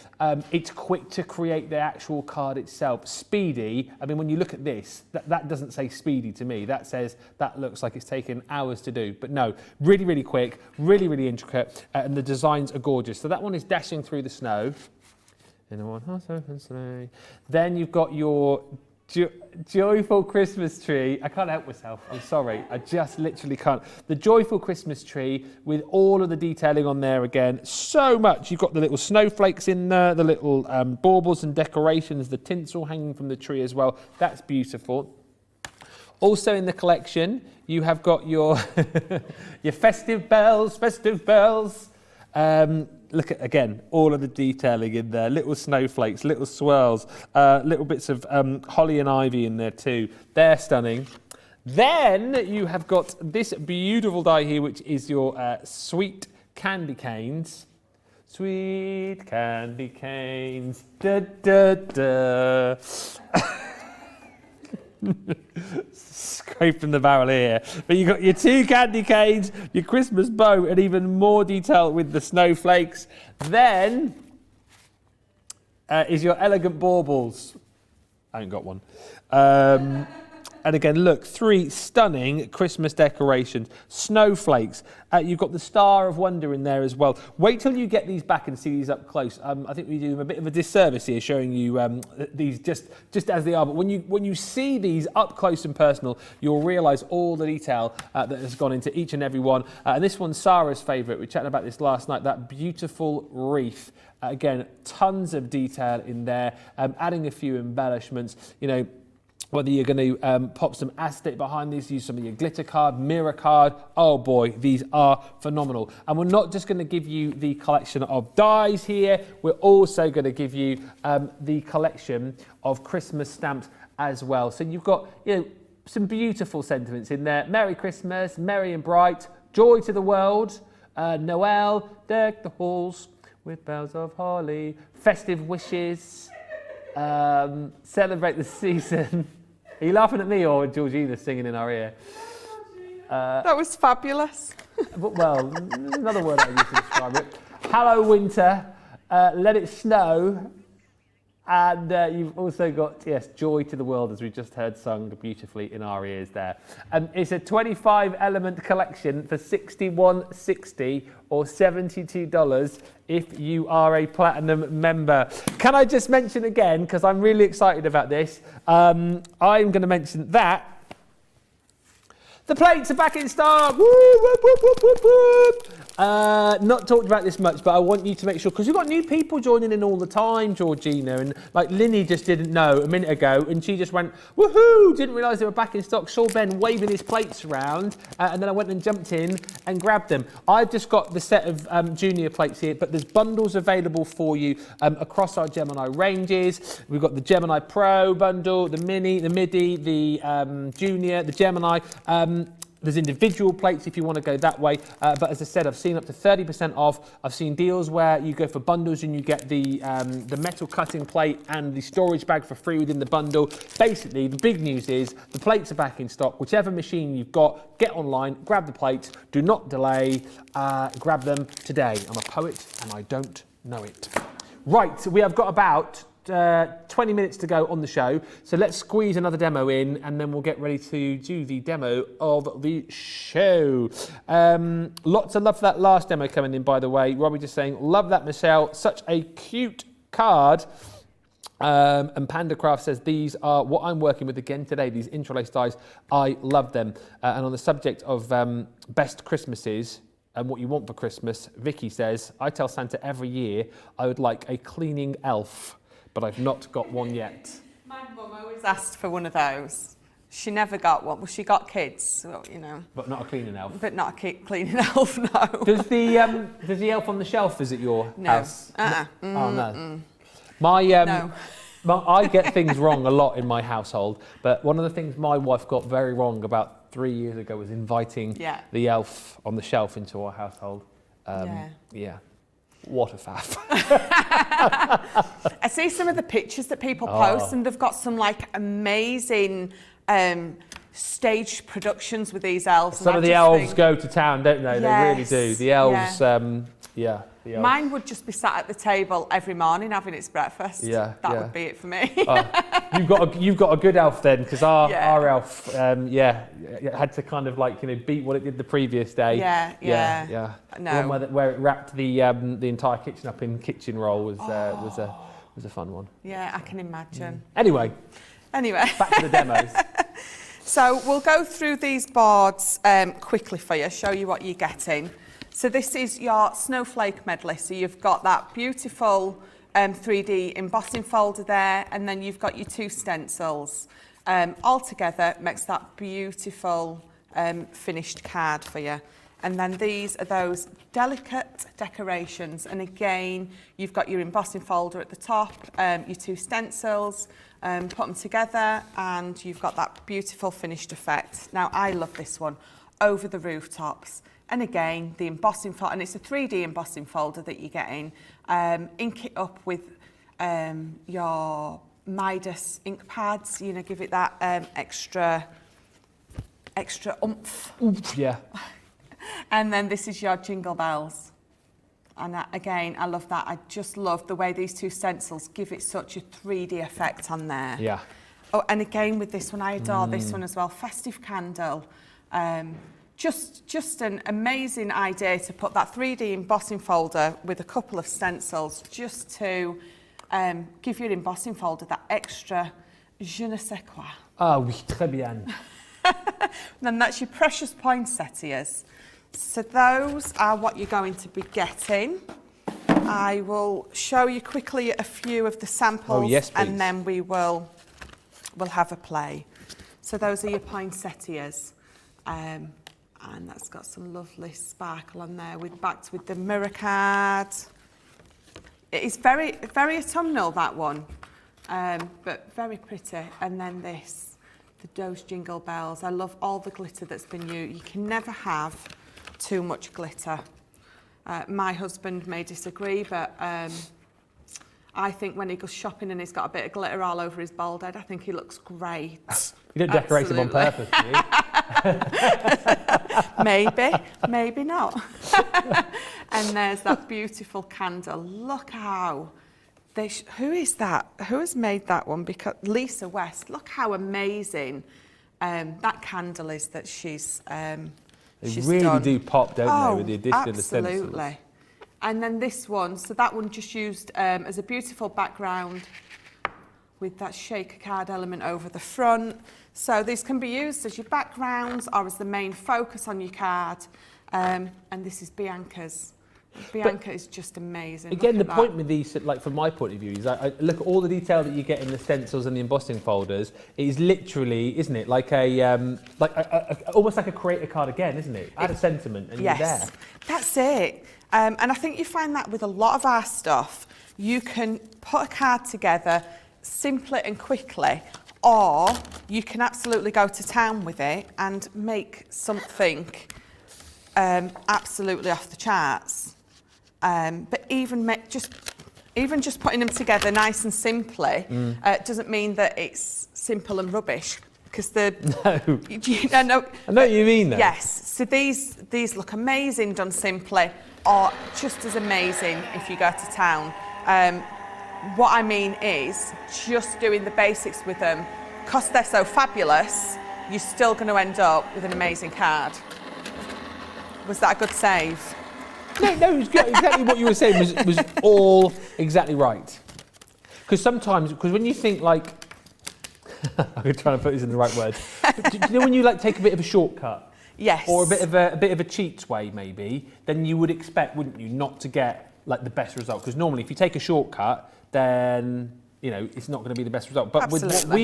It's quick to create the actual card itself. Speedy. I mean, when you look at this, that doesn't say speedy to me. That says that looks like it's taken hours to do. But no, really, really quick, really, really intricate, and the designs are gorgeous. So that one is dashing through the snow. In a one-horse open sleigh. Then you've got your joyful Christmas tree. I can't help myself. I'm sorry. I just literally can't. The joyful Christmas tree with all of the detailing on there again. So much. You've got the little snowflakes in there, the little baubles and decorations, the tinsel hanging from the tree as well. That's beautiful. Also in the collection, you have got your your festive bells. Look at, again, all of the detailing in there. Little snowflakes, little swirls, little bits of holly and ivy in there too. They're stunning. Then you have got this beautiful die here, which is your sweet candy canes. Sweet candy canes. Da, da, da. Scraping the barrel here. But you've got your two candy canes, your Christmas bow, and even more detail with the snowflakes. Then is your elegant baubles. I ain't got one. And again, look, 3 stunning Christmas decorations. Snowflakes. You've got the Star of Wonder in there as well. Wait till you get these back and see these up close. I think we do them a bit of a disservice here, showing you these just as they are. But when you see these up close and personal, you'll realise all the detail that has gone into each and every one. And this one's Sarah's favourite. We chatted about this last night. That beautiful wreath. Again, tons of detail in there. Adding a few embellishments. You know, whether you're going to pop some acetate behind these, use some of your glitter card, mirror card. Oh boy, these are phenomenal. And we're not just going to give you the collection of dies here, we're also going to give you the collection of Christmas stamps as well. So you've got, you know, some beautiful sentiments in there. Merry Christmas, merry and bright, joy to the world, Noel, deck the halls with bells of holly, festive wishes, celebrate the season. Are you laughing at me or Georgina singing in our ear? That was fabulous. Well, there's another word I use to describe it. Hello, winter. Let it snow. And you've also got, yes, joy to the world, as we just heard sung beautifully in our ears there. It's a 25-element collection for $61.60 or $72 if you are a platinum member. Can I just mention again, because I'm really excited about this, I'm going to mention that The plates are back in stock. Woo, whoop, whoop, whoop, whoop, whoop. Not talked about this much, but I want you to make sure, because we've got new people joining in all the time, Georgina, and like Linny just didn't know a minute ago, and she just went, woohoo, didn't realise they were back in stock, saw Ben waving his plates around, and then I went and jumped in and grabbed them. I've just got the set of junior plates here, but there's bundles available for you across our Gemini ranges. We've got the Gemini Pro bundle, the Mini, the MIDI, the Junior, the Gemini. There's individual plates if you want to go that way, but as I said, I've seen up to 30% off. I've seen deals where you go for bundles and you get the metal cutting plate and the storage bag for free within the bundle. Basically, the big news is the plates are back in stock. Whichever machine you've got, get online, grab the plates, do not delay, grab them today. I'm a poet and I don't know it. Right, we have got about 20 minutes to go on the show, so let's squeeze another demo in and then we'll get ready to do the demo of the show. Lots of love for that last demo coming in, by the way. Robbie just saying, love that, Michelle, such a cute card. And Pandacraft says, these are what I'm working with again today, these interlace dies, I love them. And on the subject of best Christmases and what you want for Christmas, Vicky says, I tell Santa every year I would like a cleaning elf, but I've not got one yet. My mum always asked for one of those. She never got one. Well, she got kids, so, you know. But not a cleaning elf. But not a cleaning elf, no. Does the elf on the shelf visit your house? No. Oh no. No. I get things wrong a lot in my household, but one of the things my wife got very wrong about 3 years ago was inviting the elf on the shelf into our household. Yeah. What a faff. I see some of the pictures that people post and they've got some like amazing staged productions with these elves. Some of the elves go to town, don't they? Yes. They really do. The elves, the elves. Mine would just be sat at the table every morning having its breakfast. That would be it for me. You've got a good elf then, because our elf, had to kind of like, you know, beat what it did the previous day. No. The one where it wrapped the entire kitchen up in kitchen roll was a fun one. Yeah, I can imagine. Anyway, back to the demos. So we'll go through these boards quickly for you, show you what you're getting. So this is your snowflake medley. So you've got that beautiful 3D embossing folder there, and then you've got your two stencils. All together makes that beautiful finished card for you. And then these are those delicate decorations. And again, you've got your embossing folder at the top, your two stencils, put them together, and you've got that beautiful finished effect. Now, I love this one, Over the Rooftops. And again, the embossing folder, and it's a 3D embossing folder that you're getting. Ink it up with your Midas ink pads, you know, give it that extra oomph. Oomph, yeah. And then this is your Jingle Bells. And again, I love that. I just love the way these two stencils give it such a 3D effect on there. Yeah. Oh, and again with this one, I adore this one as well. Festive candle. Just an amazing idea to put that 3D embossing folder with a couple of stencils just to give your embossing folder that extra je ne sais quoi. Ah oui, très bien. Then that's your precious poinsettias. So those are what you're going to be getting. I will show you quickly a few of the samples, and then we'll have a play. So those are your poinsettias. And that's got some lovely sparkle on there, backed with the mirror card. It is very autumnal, that one, but very pretty. And then this, those Jingle Bells. I love all the glitter that's been used. You can never have too much glitter. My husband may disagree, but I think when he goes shopping and he's got a bit of glitter all over his bald head, I think he looks great. You don't decorate them on purpose, do you? Maybe not. And there's that beautiful candle. Look how who is that? Who has made that one? Because Lisa West. Look how amazing that candle is that she's done. They really do pop, don't they, with the addition of the stencils? Absolutely. And then this one, so that one just used as a beautiful background with that shaker card element over the front. So these can be used as your backgrounds or as the main focus on your card. And this is Bianca's. Bianca is just amazing. Again, the point with these, like from my point of view, is I look at all the detail that you get in the stencils and the embossing folders. It is literally, isn't it, like almost like a creator card again, isn't it? Add a sentiment and you're there. That's it. And I think you find that with a lot of our stuff, you can put a card together simply and quickly, or you can absolutely go to town with it and make something absolutely off the charts. But even just putting them together nice and simply doesn't mean that it's simple and rubbish. Because I know what you mean though. Yes, so these look amazing done simply, or just as amazing if you go to town. What I mean is just doing the basics with them, because they're so fabulous, you're still going to end up with an amazing card. Was that a good save? No, it was good. Exactly what you were saying was all exactly right. Because when you think like, I'm trying to put this in the right words. Do you know when you like take a bit of a shortcut? Yes. Or a bit of a cheat way maybe, then you would expect, wouldn't you, not to get like the best result? Because normally if you take a shortcut, then it's not going to be the best result. But Absolutely. with what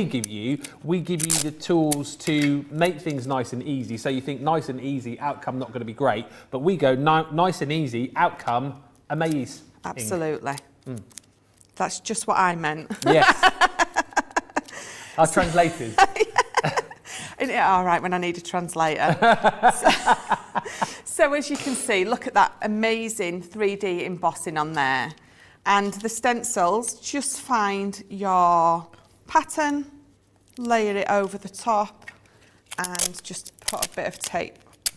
we give you the tools to make things nice and easy. So you think nice and easy, outcome not going to be great, but we go nice and easy, outcome amazing. Absolutely. That's just what I meant. Yes. Our translators. Isn't it all right when I need a translator? So as you can see, look at that amazing 3D embossing on there. And the stencils, just find your pattern, layer it over the top, and just put a bit of tape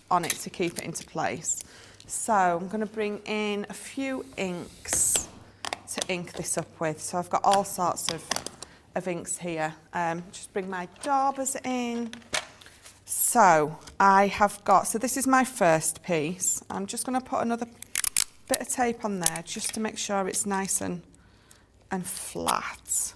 on it to keep it into place. So I'm going to bring in a few inks to ink this up with. So I've got all sorts of inks here. Just bring my daubers in. So this is my first piece. I'm just going to put another bit of tape on there just to make sure it's nice and flat.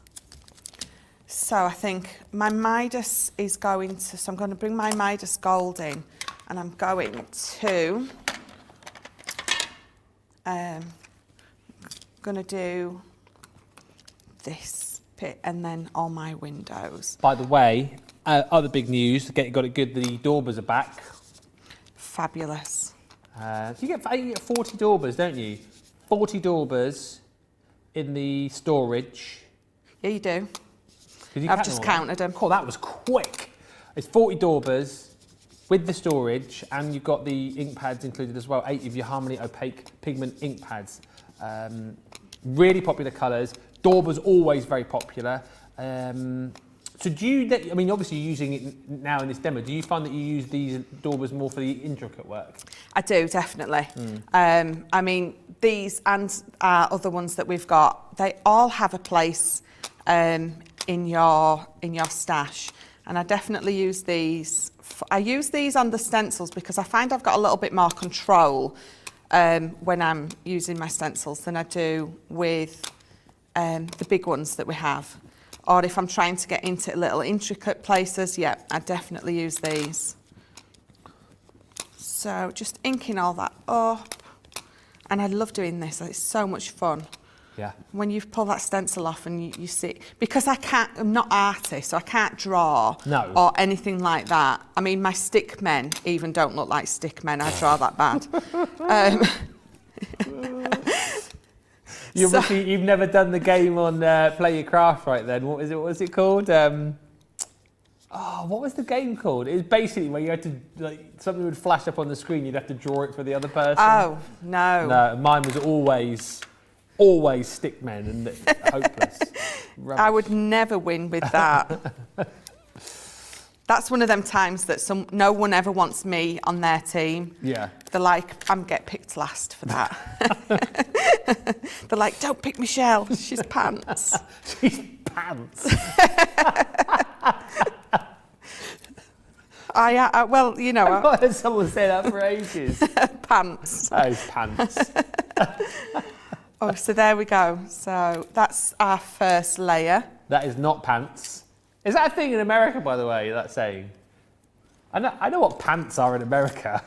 So I think my Midas is going to, so I'm going to bring my Midas gold in, and I'm going to do this bit and then all my windows. By the way, other big news, got it good, the daubers are back. Fabulous. You get 40 daubers, don't you? 40 daubers in the storage. Yeah, you do. You I've just counted them. Oh, that was quick. It's 40 daubers with the storage, and you've got the ink pads included as well. 8 of your Harmony Opaque Pigment ink pads. Really popular colours. Daubers always very popular. So obviously you're using it now in this demo. Do you find that you use these daubers more for the intricate work? I do, definitely. These and other ones that we've got, they all have a place in your stash. And I definitely use these. I use these on the stencils because I find I've got a little bit more control when I'm using my stencils than I do with the big ones that we have. Or if I'm trying to get into little intricate places, yeah, I definitely use these. So just inking all that up. And I love doing this, it's so much fun. Yeah. When you pull that stencil off and you see, because I'm not artist, so I can't draw or anything like that. I mean, my stick men even don't look like stick men, I draw that bad. You've never done the game on Play Your Craft right then. What was it called? What was the game called? It was basically where you had to, something would flash up on the screen, you'd have to draw it for the other person. Oh, no. No, mine was always stickmen and hopeless. I would never win with that. That's one of them times that no one ever wants me on their team. Yeah. They're like, I'm get picked last for that. They're like, don't pick Michelle, she's pants. She's pants. Well, you know. I've not heard someone say that for ages. Pants. Oh, pants. Oh, so there we go. So that's our first layer. That is not pants. Is that a thing in America, by the way, that saying? I know what pants are in America.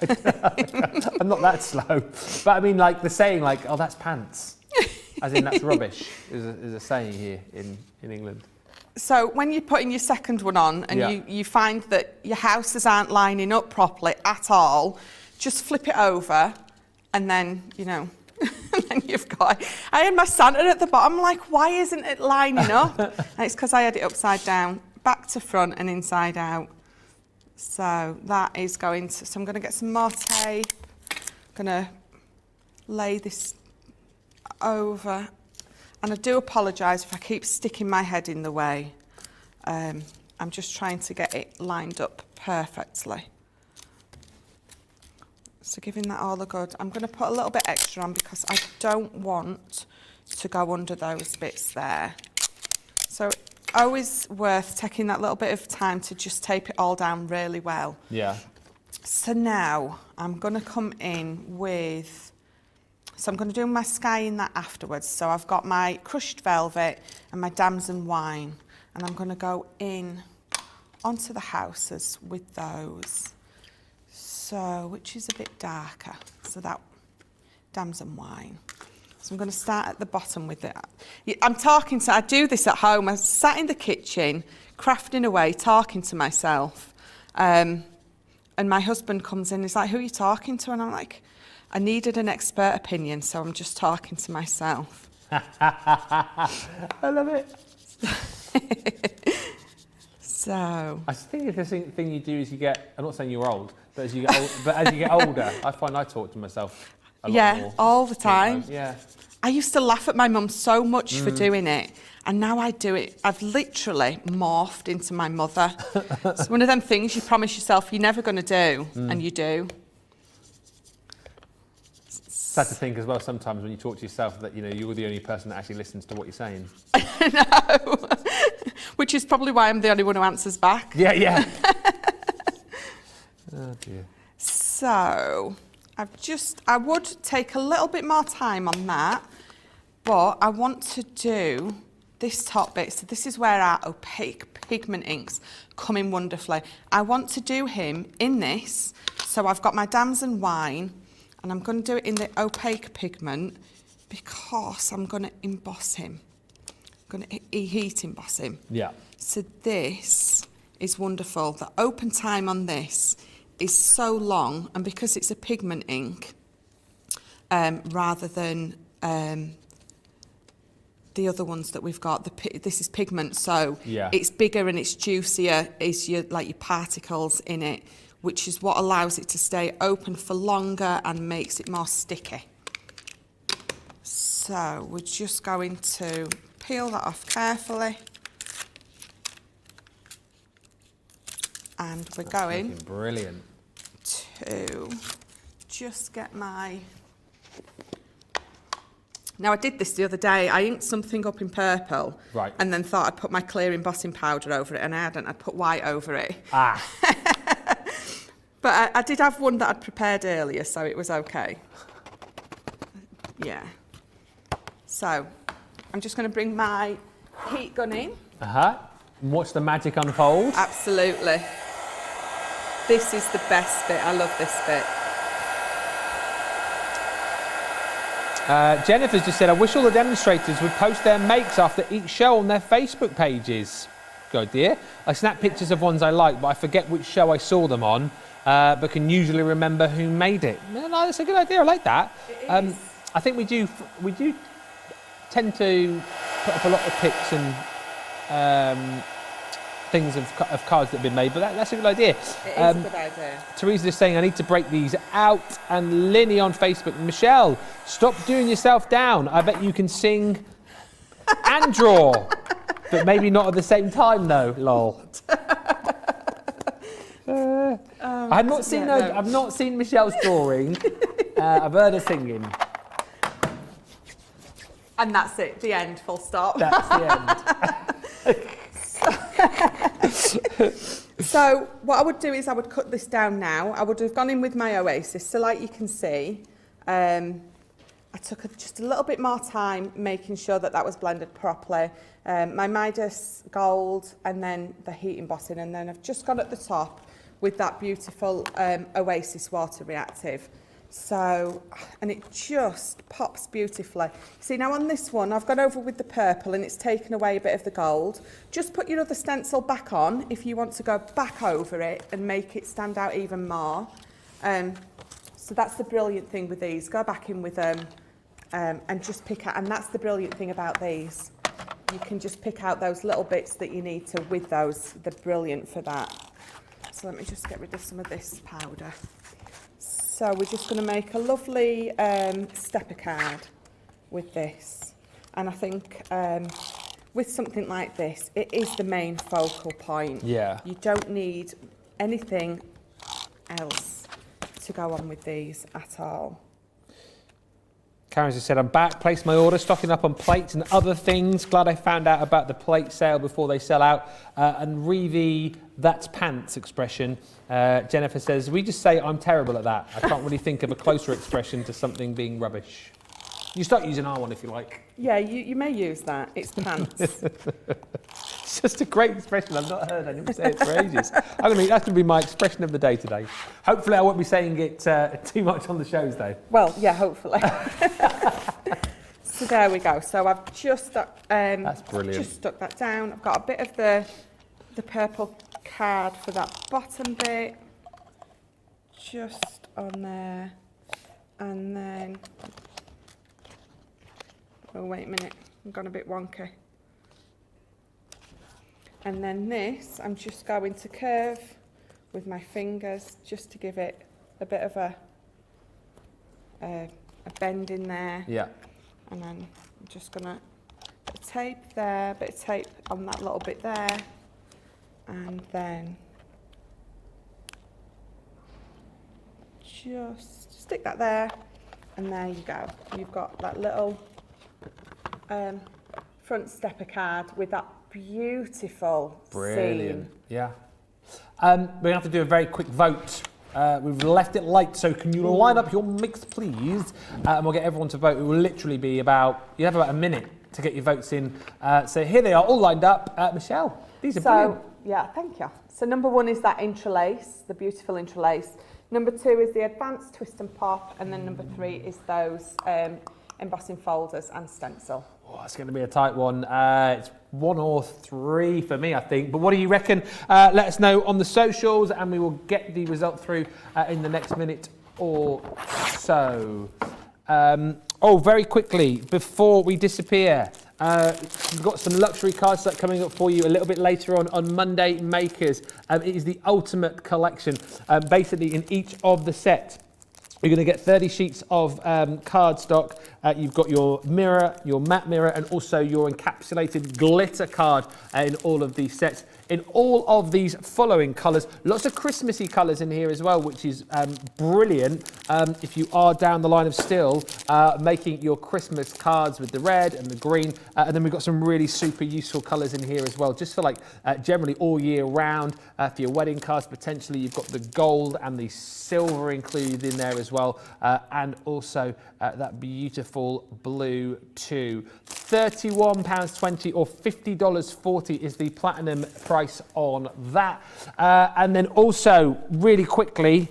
I'm not that slow. But I mean, like the saying, like, oh, that's pants. As in, that's rubbish, is a saying here in England. So when you're putting your second one on and you find that your houses aren't lining up properly at all, just flip it over and then, you know, and then you've got... I had my Santa at the bottom, like, why isn't it lining up? And it's because I had it upside down, back to front and inside out. So that is going to... So I'm going to get some more tape. I'm going to lay this over. And I do apologise if I keep sticking my head in the way. I'm just trying to get it lined up perfectly. So giving that all a good. I'm going to put a little bit extra on because I don't want to go under those bits there. So always worth taking that little bit of time to just tape it all down really well. Yeah. So now I'm going to come in with... So I'm going to do my sky in that afterwards. So I've got my crushed velvet and my damson wine. And I'm going to go in onto the houses with those. So, which is a bit darker. So that damson wine. So I'm going to start at the bottom with it. I'm talking to, I do this at home. I sat in the kitchen, crafting away, talking to myself. And my husband comes in, he's like, who are you talking to? And I'm like, I needed an expert opinion, so I'm just talking to myself. I love it. So I think the thing you do is you get... I'm not saying you're old, but as you get older, I find I talk to myself a lot more. all the time. Yeah. I used to laugh at my mum so much for doing it, and now I do it. I've literally morphed into my mother. It's one of them things you promise yourself you're never going to do, and you do. Sad to think as well sometimes when you talk to yourself that, you know, you're the only person that actually listens to what you're saying. I know. Which is probably why I'm the only one who answers back. Yeah, yeah. Oh dear. So, I would take a little bit more time on that, but I want to do this top bit. So this is where our opaque pigment inks come in wonderfully. I want to do him in this. So I've got my damson wine, and I'm going to do it in the opaque pigment because I'm going to emboss him. I'm going to heat emboss him. Yeah. So this is wonderful. The open time on this is so long, and because it's a pigment ink, rather than the other ones that we've got, this is pigment, so it's bigger and it's juicier. It's your particles in it, which is what allows it to stay open for longer and makes it more sticky. So we're just going to peel that off carefully. And we're going brilliant to just get my... Now I did this the other day. I inked something up in purple, right, and then thought I'd put my clear embossing powder over it, and I hadn't. I'd put white over it. Ah. But I did have one that I'd prepared earlier, so it was okay. Yeah. So I'm just going to bring my heat gun in. And watch the magic unfold. Absolutely. This is the best bit. I love this bit. Jennifer's just said, I wish all the demonstrators would post their makes after each show on their Facebook pages. Good idea. I snap pictures of ones I like, but I forget which show I saw them on, but can usually remember who made it. No, that's a good idea. I like that. I think we do tend to put up a lot of pics and things of cards that have been made, but that's a good idea. It is a good idea. Teresa's just saying, I need to break these out. And Linny on Facebook, Michelle, stop doing yourself down. I bet you can sing and draw, but maybe not at the same time, though. Lol. I've not seen Michelle's drawing. I've heard her singing. And that's it. The end. Full stop. That's the end. So what I would do is I would cut this down now. I would have gone in with my Oasis. So like you can see, I took just a little bit more time making sure that that was blended properly. My Midas gold and then the heat embossing, and then I've just gone at the top with that beautiful Oasis water reactive. So, and it just pops beautifully. See, now on this one, I've gone over with the purple and it's taken away a bit of the gold. Just put your other stencil back on if you want to go back over it and make it stand out even more. So that's the brilliant thing with these. Go back in with them and just pick out, and that's the brilliant thing about these. You can just pick out those little bits that you need to with those. They're brilliant for that. So let me just get rid of some of this powder. So we're just going to make a lovely stepper card with this. And I think with something like this, it is the main focal point. Yeah. You don't need anything else to go on with these at all. Karen just said, I'm back, placed my order, stocking up on plates and other things. Glad I found out about the plate sale before they sell out. And Reevy, that's pants expression. Jennifer says, we just say I'm terrible at that. I can't really think of a closer expression to something being rubbish. You start using our one if you like. Yeah, you may use that. It's pants. It's just a great expression. I've not heard anyone say it for ages. That's going to be my expression of the day today. Hopefully I won't be saying it too much on the shows though. Well, yeah, hopefully. So there we go. So I've just stuck, that's brilliant. Just stuck that down. I've got a bit of the purple card for that bottom bit. Just on there. And then, oh wait a minute, I've gone a bit wonky. And then this, I'm just going to curve with my fingers just to give it a bit of a bend in there. Yeah. And then I'm just gonna put a tape there, bit of tape on that little bit there, and then just stick that there, and there you go. You've got that little front stepper card with that beautiful Brilliant. scene. Yeah. We're going to have to do a very quick vote. We've left it light, so can you line up your mix, please? And we'll get everyone to vote. It will literally be about, you have about a minute to get your votes in. So here they are, all lined up. Michelle, these are brilliant. Yeah, thank you. So number one is that interlace, the beautiful interlace. Number two is the advanced twist and pop, and then number three is those embossing folders and stencil. Oh, it's going to be a tight one. It's 1 or 3 for me, I think. But what do you reckon? Let us know on the socials, and we will get the result through in the next minute or so. Very quickly, before we disappear, we've got some luxury cards that are coming up for you a little bit later on Monday Makers. It is the ultimate collection. Basically, in each of the sets, you're going to get 30 sheets of cardstock. You've got your mirror, your matte mirror, and also your encapsulated glitter card in all of these sets. In all of these following colours, lots of Christmassy colours in here as well, which is brilliant. If you are down the line of still making your Christmas cards with the red and the green, and then we've got some really super useful colours in here as well, just for like generally all year round. For your wedding cards, potentially you've got the gold and the silver included in there as well, and also that beautiful blue too. £31.20 or $50.40 is the platinum price on that. And then also, really quickly,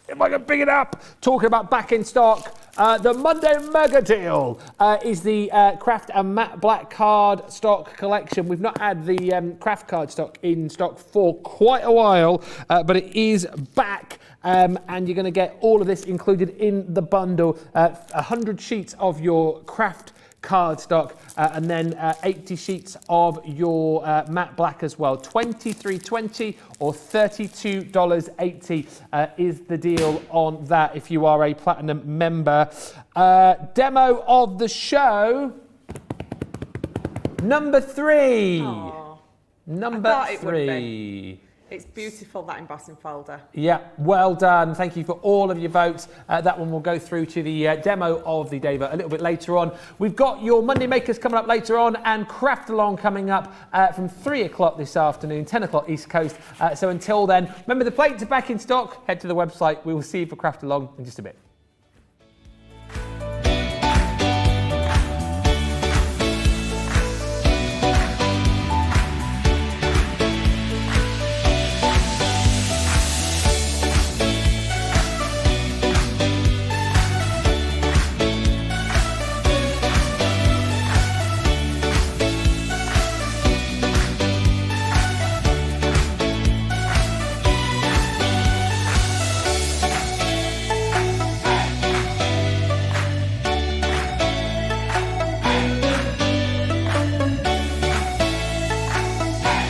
if I can pick it up, talking about back in stock, the Monday Mega Deal is the Craft and Matte Black card stock collection. We've not had the Craft card stock in stock for quite a while, but it is back. And you're going to get all of this included in the bundle. 100 sheets of your Craft cardstock, and then 80 sheets of your matte black as well. $23.20 or $32.80 is the deal on that if you are a platinum member. Demo of the show, number 3. Aww. Number 3. It's beautiful, that embossing folder. Yeah, well done. Thank you for all of your votes. That one will go through to the demo of the day vote a little bit later on. We've got your Monday Makers coming up later on, and Craft Along coming up from 3 o'clock this afternoon, 10 o'clock East Coast. So until then, remember the plates are back in stock. Head to the website. We will see you for Craft Along in just a bit.